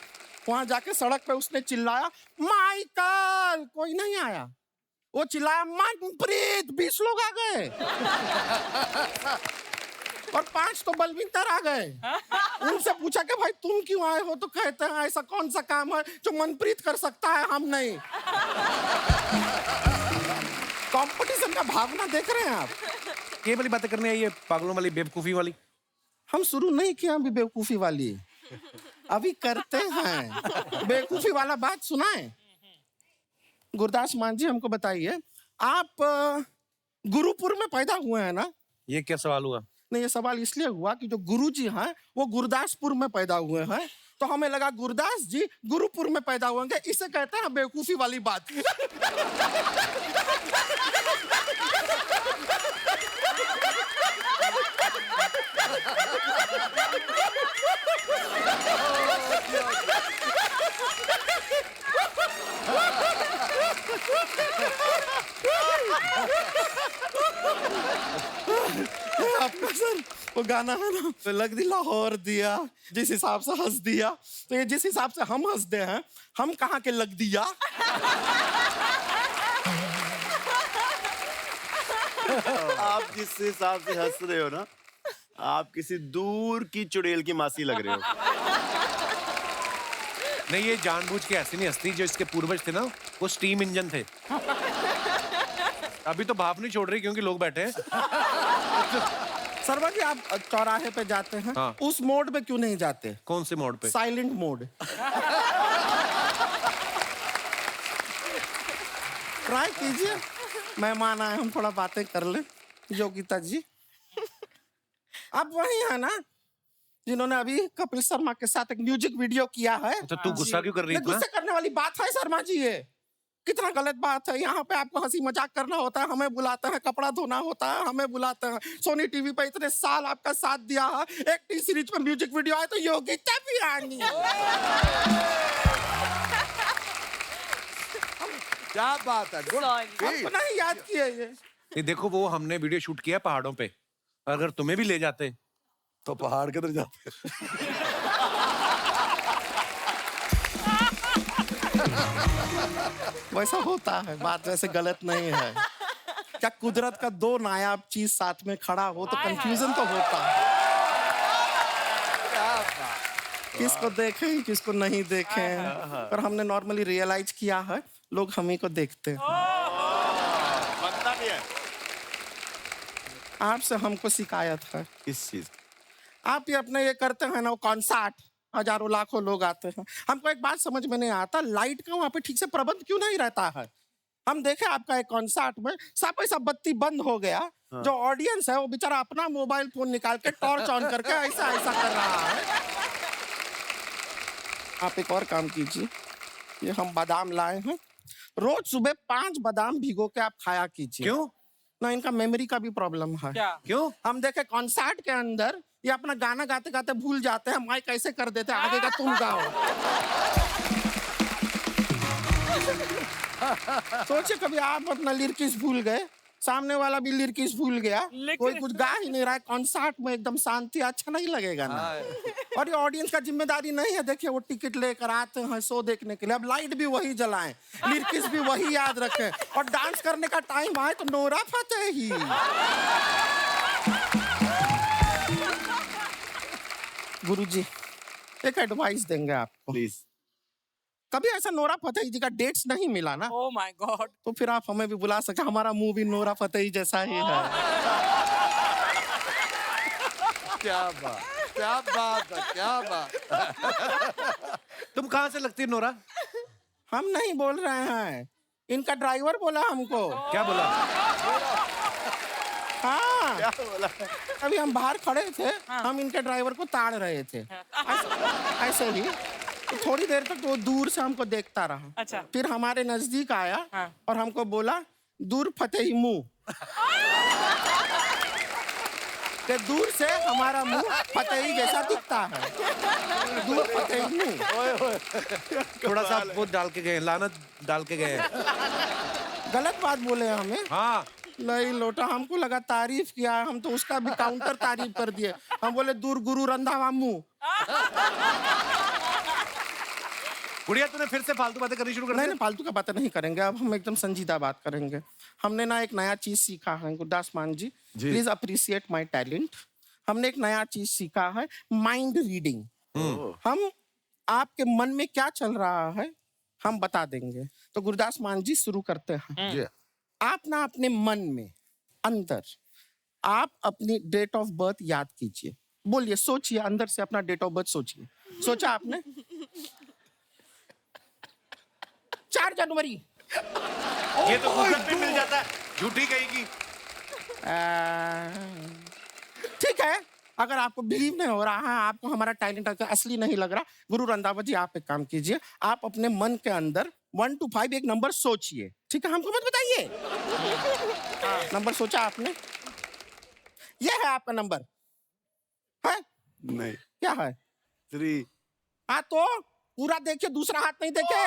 वहां जाके सड़क पे उसने चिल्लाया माइकल, कोई नहीं आया। वो चिल्लाया मनप्रीत, 20 लोग आ गए और 5 तो बलविंदर आ गए। उनसे पूछा कि भाई तुम क्यों आए हो, तो कहते हैं ऐसा कौन सा काम है जो मनप्रीत कर सकता है, हम नहीं। कंपटीशन का भावना देख रहे हैं आप। ये वाली बातें करने आई है, पागलों वाली, बेवकूफी वाली। हम शुरू नहीं किया अभी बेवकूफी वाली, अभी करते हैं। बेवकूफी वाला बात सुनाए। गुरदास मान जी हमको बताइए, आप गुरुपुर में पैदा हुए हैं ना? ये क्या सवाल हुआ? नहीं, ये सवाल इसलिए हुआ कि जो गुरु जी हैं वो गुरदासपुर में पैदा हुए हैं, तो हमें लगा गुरदास जी गुरुपुर में पैदा हुएंगे, इसे कहते हैं बेवकूफी वाली बात। आपका सर वो गाना है ना, तो लग दी लाहौर दिया, जिस हिसाब से हंस दिया, तो ये जिस हिसाब से हम हंसते हैं, हम कहाँ के लग दिया। आप जिस हिसाब से हंस रहे हो ना, आप किसी दूर की चुड़ैल की मासी लग रहे हो। नहीं, ये जानबूझ के ऐसे नहीं हंसती, जो इसके पूर्वज थे ना वो स्टीम इंजन थे। अभी तो भाप नहीं छोड़ रही क्योंकि लोग बैठे हैं। शर्मा जी आप चौराहे पे जाते हैं, हाँ। उस मोड पे क्यों नहीं जाते? कौन से मोड पे? Silent mode. ट्राई कीजिए, मेहमान आए, हम थोड़ा बातें कर ले। योगिता जी आप वही है ना जिन्होंने अभी कपिल शर्मा के साथ एक म्यूजिक वीडियो किया है? तो तू गुस्सा क्यों कर रही है इतना? गुस्सा करने वाली बात है शर्मा जी, ये कितना गलत बात है। यहाँ पे आपको हंसी मजाक करना होता है, हमें बुलाते हैं, कपड़ा धोना होता है, हमें बुलाते हैं। सोनी टीवी पे इतने साल आपका साथ दिया है, एक टी सीरीज पे म्यूजिक वीडियो आए तो योगिता भी आनी। क्या बात है, गुड। Sorry. आपको नहीं याद किए ये? ये देखो, वो हमने वीडियो शूट किया पहाड़ों पे, अगर तुम्हें भी ले जाते तो पहाड़ किधर जाते? वैसा होता है, बात वैसे गलत नहीं है। क्या कुदरत का दो नायाब चीज साथ में खड़ा हो तो कंफ्यूजन तो होता है। किसको देखें किसको नहीं देखें, पर हमने नॉर्मली रियलाइज किया है लोग हम ही को देखते हैं। बनता भी है। आपसे हमको शिकायत है, किस चीज? आप ये अपने ये करते हैं ना, वो कॉन्सर्ट हजारों लाखों लोग आते हैं। हमको एक बात समझ में नहीं आता, लाइट का वहाँ पे ठीक से प्रबंध क्यों नहीं रहता है। हम देखे आपका एक कॉन्सर्ट में सब बत्ती बंद हो गया, जो ऑडियंस है वो बेचारा अपना मोबाइल फोन निकाल के टॉर्च ऑन करके ऐसा ऐसा कर रहा है। आप एक और काम कीजिए, ये हम बादाम लाए हैं, रोज सुबह 5 बादाम भिगो के आप खाया कीजिए। क्यों? ना इनका मेमोरी का भी प्रॉब्लम है। क्या? क्यों? हम देखे कॉन्सर्ट के अंदर ये अपना गाना गाते गाते भूल जाते हैं, माइक कैसे कर देते हैं, आगे का तुम गाओ। सोचे कभी आप अपना लिरिक्स भूल गए, सामने वाला भी लिरिक्स भूल गया, कोई कुछ गा ही नहीं रहा है, कॉन्सर्ट में एकदम शांति, अच्छा नहीं लगेगा ना। और ये ऑडियंस का जिम्मेदारी नहीं है, देखिए वो टिकट लेकर आते हैं शो देखने के लिए, अब लाइट भी वही जलाएं, लिरिक्स भी वही याद रखें, और डांस करने का टाइम आए तो नोरा फतेही। गुरुजी एक एडवाइस देंगे आपको, प्लीज। कभी ऐसा नोरा फतेही जी का डेट्स नहीं मिला ना, ओह माय गॉड। तो फिर आप हमें भी बुला सके, हमारा मुंह भी नोरा फतेही जैसा ही है। क्या बात, क्या बात है, क्या बात। तुम कहाँ से लगती है नोरा? हम नहीं बोल रहे हैं, इनका ड्राइवर बोला हमको। क्या बोला? हाँ, क्या बोला? अभी हम बाहर खड़े थे, हम इनके ड्राइवर को ताड़ रहे थे, ऐसे ही। तो थोड़ी देर तक वो दूर से हमको देखता रहा, अच्छा। फिर हमारे नजदीक आया हाँ। और हमको बोला दूर फतेही मुंह, कि दूर से हमारा मुंह फतेही जैसा दिखता है, दूर फतेही मुंह। थोड़ा सा वो डाल के गए, लानत डाल के गए। गलत बात बोले हमें। हाँ, नहीं लोटा, हमको लगा तारीफ किया, हम तो उसका भी काउंटर तारीफ कर दिए। हम बोले दूर गुरु रंधावा मुंह। गुड़िया तूने फिर से फालतू बातें करनी शुरू कर नहीं दी। नहीं, फालतू का बातें नहीं करेंगे, अब हम एकदम संजीदा बात करेंगे। हमने ना एक नया चीज सीखा है, गुरदास मान जी प्लीज अप्रिशिएट माय टैलेंट। हमने एक नया चीज सीखा है, माइंड रीडिंग। हम आपके मन में क्या चल रहा है हम बता देंगे। तो गुरदास मान जी शुरू करते हैं। आप ना अपने मन में अंदर आप अपनी डेट ऑफ बर्थ याद कीजिए, बोलिए, सोचिए, अंदर से अपना डेट ऑफ बर्थ सोचिए। सोचा आपने? 4 जनवरी। ये तो गूगल पे मिल जाता है, झूठी कहेगी। ठीक है, अगर आपको बिलीव नहीं हो रहा है, आपको हमारा टैलेंट असली नहीं लग रहा, गुरु रंधावा जी आप एक काम कीजिए, आप अपने मन के अंदर 1 to 5 एक नंबर सोचिए, ठीक है? हमको मत बताइए। नंबर सोचा आपने? ये है आपका नंबर है? नहीं। क्या है? 3। हाँ तो पूरा देखिए, दूसरा हाथ नहीं देखे।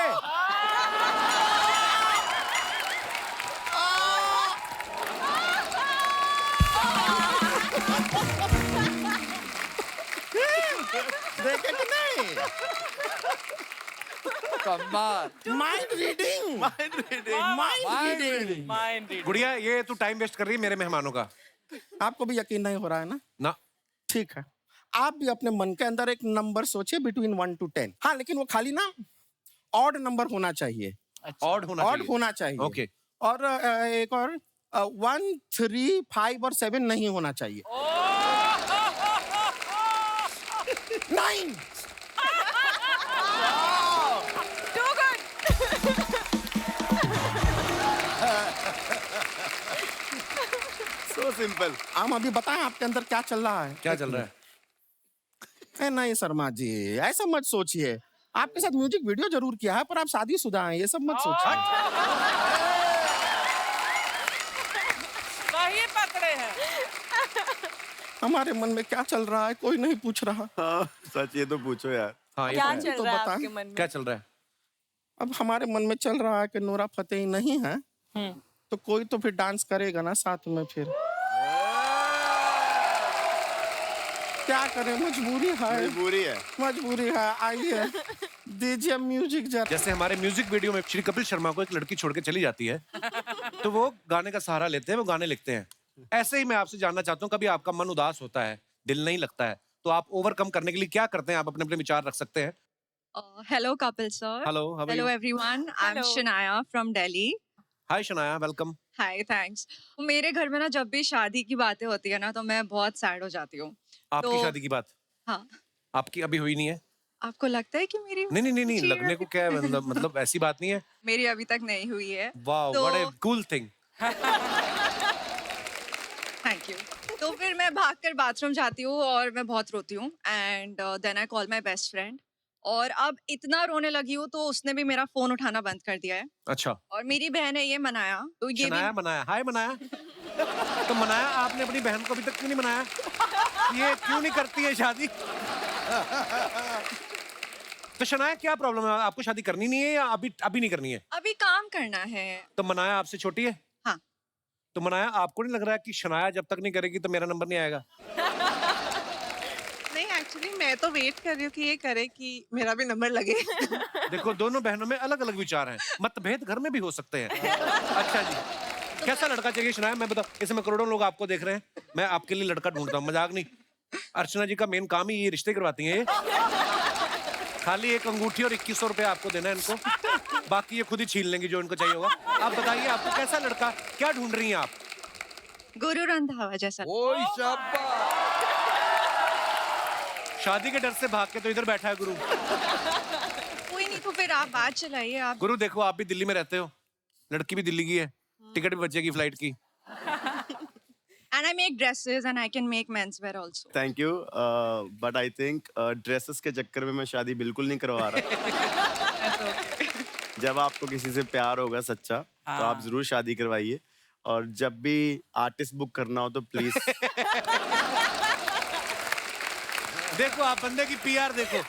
देखे कि नहीं? कमाल। Mind reading, mind reading. Mind reading. गुड़िया ये तू टाइम वेस्ट कर रही है मेरे मेहमानों का। आपको भी यकीन नहीं हो रहा है ना? ना। ठीक है, आप भी अपने मन के अंदर एक नंबर सोचिए बिटवीन 1 to 10। हाँ, लेकिन वो खाली ना ऑड नंबर होना चाहिए, ऑड होना ऑड चाहिए। होना चाहिए। ओके। और एक और 1, 3, 5 और 7 नहीं होना चाहिए। 9। Too good. So simple. हम अभी बताएं आपके अंदर क्या चल रहा है? क्या चल रहा है? नहीं शर्मा जी, ऐसा मत सोचिए। आपके साथ म्यूजिक वीडियो जरूर किया है, पर आप शादीशुदा हैं, ये सब मत सोचिए। सही पकड़े हैं। हमारे मन में क्या चल रहा है कोई नहीं पूछ रहा। हाँ, सच ये तो पूछो यार। हाँ, ये क्या तो है। चल तो रहा है बताएं। आपके मन में? क्या चल रहा है? अब हमारे मन में चल रहा है कि नोरा फतेही नहीं है, तो कोई तो फिर डांस करेगा ना साथ में। फिर क्या करें, मजबूरी है, मजबूरी है। मजबूरी है। आइए दीजिए म्यूजिक जरा। जैसे हमारे म्यूजिक वीडियो में श्री कपिल शर्मा को एक लड़की छोड़ के चली जाती है, तो वो गाने का सहारा लेते हैं, वो गाने लिखते हैं। ऐसे ही मैं आपसे जानना चाहता हूँ, कभी आपका मन उदास होता है, दिल नहीं लगता है, तो आप ओवरकम करने के लिए क्या करते हैं? आप अपने अपने विचार रख सकते हैं। Hello, Kapil sir. Hello, how are Hello, you? everyone. I'm Hello. Shania from Delhi. Hi Shanaya, welcome. Hi, thanks. मेरे घर में ना जब भी शादी की बातें होती है ना तो मैं बहुत सैड हो जाती हूँ। आपकी तो- शादी की बात हाँ, आपकी अभी हुई नहीं है? आपको लगता है कि मेरी नहीं, जी, लगने को क्या है, मतलब ऐसी बात नहीं है। मेरी अभी तक नहीं हुई है। वाह, तो- what a cool thing. Thank you. तो फिर मैं भागकर बाथरूम जाती हूँ और मैं बहुत रोती हूँ and then I call my best friend और अब इतना रोने लगी हूँ तो उसने भी मेरा फोन उठाना बंद कर दिया है अच्छा, और मेरी बहन है ये मनाया तो ये शनाया भी मनाया, हाय मनाया। तो मनाया, आपने अपनी बहन को अभी तक क्यों नहीं मनाया? ये क्यों नहीं करती है शादी? तो शनाया, क्या प्रॉब्लम है? आपको शादी करनी नहीं है या अभी नहीं करनी है? अभी काम करना है। तो मनाया आपसे छोटी है? हाँ। तो मनाया, आपको नहीं लग रहा है कि शनाया जब तक नहीं करेगी तो मेरा नंबर नहीं आएगा? नहीं, एक्चुअली मैं तो वेट कर रही हूँ कि ये करे कि मेरा भी नंबर लगे। देखो, दोनों बहनों में अलग अलग विचार हैं, मतभेद घर में भी हो सकते हैं। अच्छा जी, कैसा लड़का चाहिए शनाया? मैं बताऊं, इसमें करोड़ों लोग आपको देख रहे हैं, मैं आपके लिए लड़का ढूंढता हूँ, मजाक नहीं। अर्चना जी का मेन काम ही ये रिश्ते करवाती हैं ये। खाली एक अंगूठी और 2100 रुपए आपको देना है इनको, बाकी ये खुद ही छीन लेंगी जो इनको चाहिए होगा। आप बताइए, आपको कैसा लड़का, क्या ढूंढ रही हैं आप? गुरु रंधावा जैसा। ओए शाबाश। शादी के डर से भाग के तो इधर बैठा है गुरु। कोई नहीं तो फिर आप बात चलाइए आप। गुरु देखो, आप भी दिल्ली में रहते हो, लड़की भी दिल्ली की है, टिकट भी बचेगी फ्लाइट की। And I make dresses and I can make menswear also. Thank you, but I think dresses के चक्कर में मैं शादी बिल्कुल नहीं करवा रहा। जब आपको किसी से प्यार होगा सच्चा तो आप जरूर शादी करवाइए, और जब भी आर्टिस्ट बुक करना हो तो प्लीज। देखो, आप बंदे की पीआर देखो।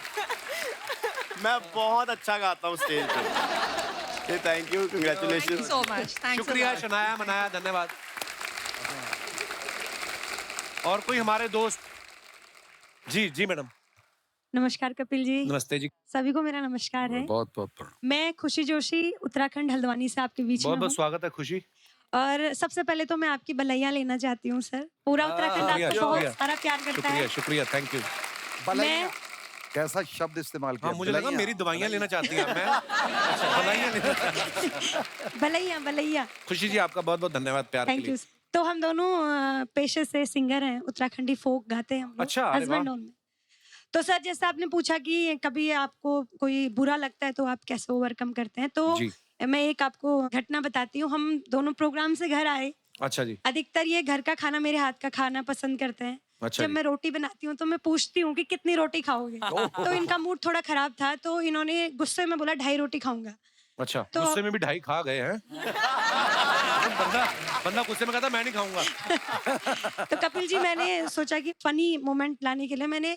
मैं बहुत अच्छा गाता हूँ स्टेज पे। Thank you, Thank you congratulation. so much. Thanks a शुक्रिया lot. शनाया, मनाया, धन्यवाद। और कोई हमारे दोस्त? जी जी मैडम, नमस्कार कपिल जी। नमस्ते जी। सभी को मेरा नमस्कार है। बहुत बहुत प्रणाम। मैं खुशी जोशी उत्तराखंड हल्द्वानी से आपके बीच में बहुत बहुत हूँ। स्वागत है खुशी। और सबसे पहले तो मैं आपकी बधाइयाँ लेना चाहती हूँ सर। पूरा उत्तराखंड शुक्रिया, आपको शुक्रिया। बहुत सारा प्यार करता शुक्रिया है। शुक्रिया, थैंक यू। बलैया, कैसा शब्द इस्तेमाल किया? हाँ, मुझे लगा बलैया। मेरी दवाइयाँ लेना चाहती हैं मैं। अच्छा, दवाइयाँ लेना चाहती हैं। भलैया भलैया। खुशी जी, आपका बहुत बहुत धन्यवाद प्यार के थैंक लिए। यू। तो हम दोनों पेशे से सिंगर हैं, उत्तराखंडी फोक गाते हैं हम लोग। अच्छा, अरे हस्बैंड वाह। में। तो सर, जैसे आपने पूछा कि कभी आपको कोई बुरा लगता है तो आप कैसे ओवरकम करते हैं, तो जी। मैं एक आपको घटना बताती हूँ। हम दोनों प्रोग्राम से घर आए। अच्छा जी। अधिकतर ये घर का खाना, मेरे हाथ का खाना पसंद करते हैं। अच्छा जब जी। मैं रोटी बनाती हूँ तो मैं पूछती हूँ कि कितनी रोटी खाओगे। तो इनका मूड थोड़ा खराब था तो इन्होंने गुस्से में बोला 2.5 रोटी खाऊंगा। अच्छा, तो- गुस्से में भी 2.5 खा गए हैं। बंदा गुस्से में कहता मैं नहीं खाऊंगा। तो कपिल जी, मैंने सोचा कि फनी मोमेंट लाने के लिए मैंने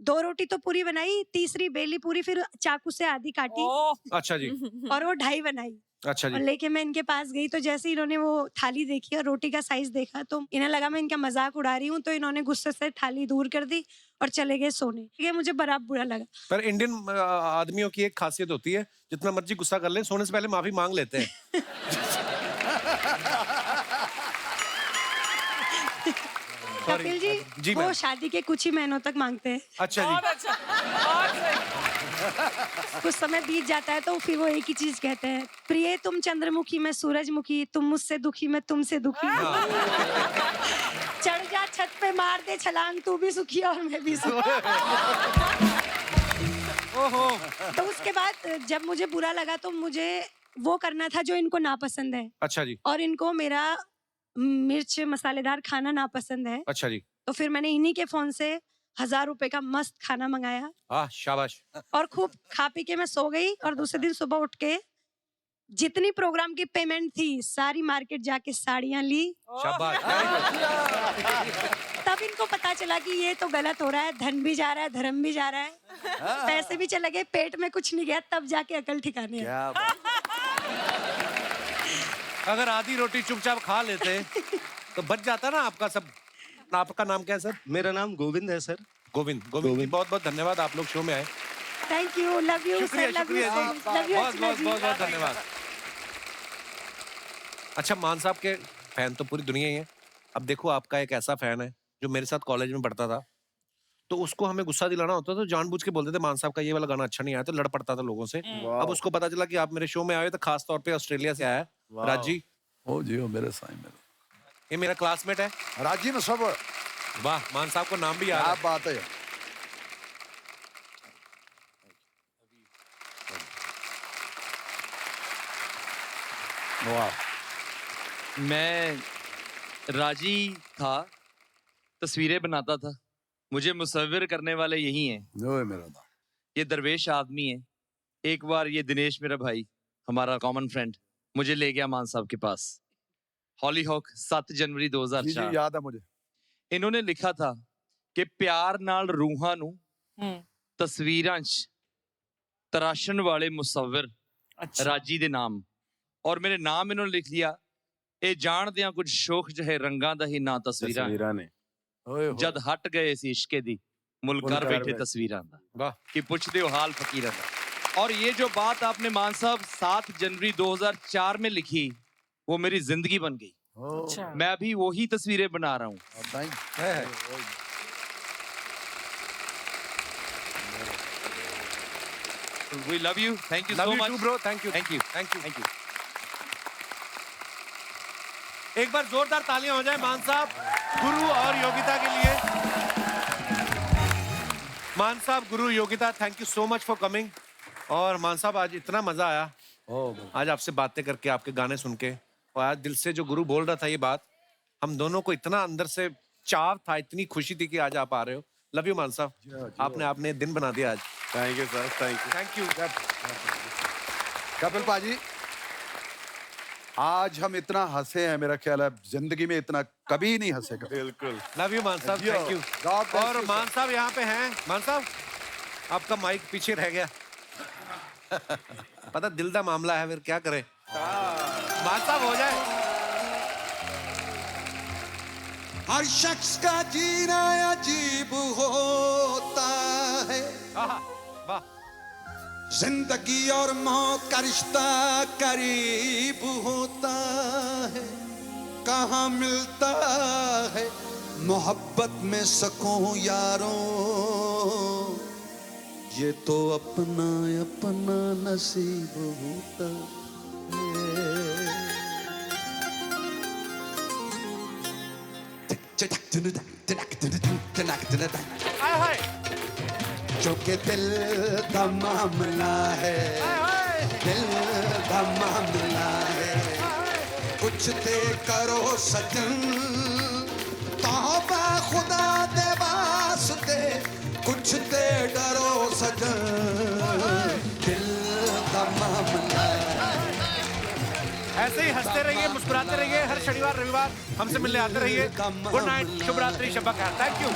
2 रोटी तो पूरी बनाई, तीसरी बेली पूरी, फिर चाकू से आधी काटी अच्छा जी। और वो 2.5 बनाई अच्छा और जी। लेके मैं इनके पास गई। तो जैसे ही इन्होंने वो थाली देखी और रोटी का साइज देखा तो इन्हें लगा मैं इनका मजाक उड़ा रही हूँ, तो इन्होंने गुस्से से थाली दूर कर दी और चले गए सोने। ये मुझे बड़ा बुरा लगा। पर इंडियन आदमियों की एक खासियत होती है, जितना मर्जी गुस्सा कर ले, सोने से पहले माफी मांग लेते हैं। कपिल जी, जी वो मैम। शादी के कुछ ही महीनों तक मांगते हैं। अच्छा जी। बहुत अच्छा, बहुत सही। कुछ समय बीत जाता है तो फिर वो एक ही चीज कहते हैं, प्रिय तुम चंद्रमुखी, मैं सूरजमुखी, तुम मुझसे दुखी, मैं तुमसे दुखी। चढ़ जा छत पे, मार दे छलांग, तू भी सुखी और मैं भी सुखी। ओहो। तो उसके बाद जब मुझे बुरा लगा तो मुझे वो करना था जो इनको नापसंद है, अच्छा जी। और इनको मेरा मिर्च मसालेदार खाना नापसंद है। अच्छा जी। तो फिर मैंने इन्हीं के फोन से 1000 रुपए का मस्त खाना मंगाया शाबाश। और खूब खा पी के मैं सो गई। और दूसरे दिन सुबह उठ के जितनी प्रोग्राम की पेमेंट थी सारी मार्केट जाके साड़ियां ली। शाबाश। तब इनको पता चला कि ये तो गलत हो रहा है, धन भी जा रहा है, धर्म भी जा रहा है, पैसे भी चले गए, पेट में कुछ नहीं गया। तब जाके अकल ठिकाने आई। क्या बात। अगर आधी रोटी चुपचाप खा लेते तो बच जाता ना आपका सब। आपका नाम क्या है सर? मेरा नाम गोविंद है सर। गोविंद। गोविंद जी, बहुत बहुत धन्यवाद, आप लोग शो में आए। थैंक यू, लव यू शुक्रिया सर, लव यू, शुक्रिया जी, लव यू, बहुत बहुत बहुत बहुत धन्यवाद। अच्छा, मान साहब के फैन तो पूरी दुनिया ही है। अब देखो, आपका एक ऐसा फैन है जो मेरे साथ कॉलेज में पढ़ता था, तो उसको हमें गुस्सा दिलाना होता तो जानबूझ के बोलते थे मान साहब का ये वाला गाना अच्छा नहीं आया, तो लड़ पड़ता था लोगों से। अब उसको पता चला कि आप मेरे शो में आए तो खास तौर पे ऑस्ट्रेलिया से आया है राजी। ओ जी, ओ मेरे साईं मेरे। ये मेरा क्लासमेट है राजी में सब। वाह, मान साहब को नाम भी याद है। क्या बात है। वाह। मैं राजी था, तस्वीरें बनाता था, मुझे मुसव्विर करने वाले यही हैं। जो मेरा था। ये दरवेश आदमी है। एक बार ये दिनेश मेरा भाई, हमारा कॉमन फ्रेंड, मुझे ले गया मान साहब के पास। हॉलीहॉक 7 जनवरी 2004। जी याद है मुझे। इन्होंने लिखा था कि प्यार नाल रूहां नू तस्वीरां च तराशण वाले मुसव्विर राजी दे नाम, और मेरे नाम इन्होंने लिख लिया, ए जाणदियां कुछ शोख जहे रंगां दा ही ना तस्वीरां ने जद हट गए सी इश्के दी मुल कर बैठे तस्वीरां दा। वाह। कि पुछदे हो हाल फकीरां दा। और ये जो बात आपने मान साहब 7 जनवरी 2004 में लिखी, वो मेरी जिंदगी बन गई। अच्छा। मैं अभी वही तस्वीरें बना रहा हूँ। We love you. Thank you so much. Love you too, bro. Thank you. Thank you. Thank you. Thank you. एक बार जोरदार तालियां हो जाए मान साहब, गुरु और योगिता के लिए। मान साहब, गुरु, Yogita, thank you so much for coming. और मान साहब, आज इतना मजा आया आज आपसे बातें करके, आपके गाने सुन के, और आज दिल से जो गुरु बोल रहा था ये बात, हम दोनों को इतना अंदर से चाव था, इतनी खुशी थी कि आज आप आ रहे हो। लव यू मान साहब, आपने दिन बना दिया आज। Thank you sir, thank you. Kapil पाजी, आज हम इतना हंसे हैं, मेरा ख्याल है जिंदगी में इतना कभी नहीं हंसे कभी। बिल्कुल। लव यू मान साहब, थैंक यू। और मान साहब यहाँ पे हैं। मान साहब, आपका माइक पीछे रह गया। पता दिल का मामला है, फिर क्या करें। मान साहब हो जाए। हर शख्स का जीना अजीब होता है, वाह। जिंदगी और मौत का रिश्ता करीब होता है, कहाँ मिलता है मोहब्बत में सकूं यारों, ये तो अपना अपना नसीब होता हाय जो के दिल का मामला है, दिल का मामला है, कुछ दे करो सजन, तौबा खुदा दे वास्ते, कुछ दे डरो सजन, दिल का मामला है। ऐसे ही हंसते रहिए, मुस्कुराते रहिए। हर शनिवार रविवार हमसे मिलने आते रहिए। गुड नाइट, शुभ रात्रि, शब्बा खैर। Thank you.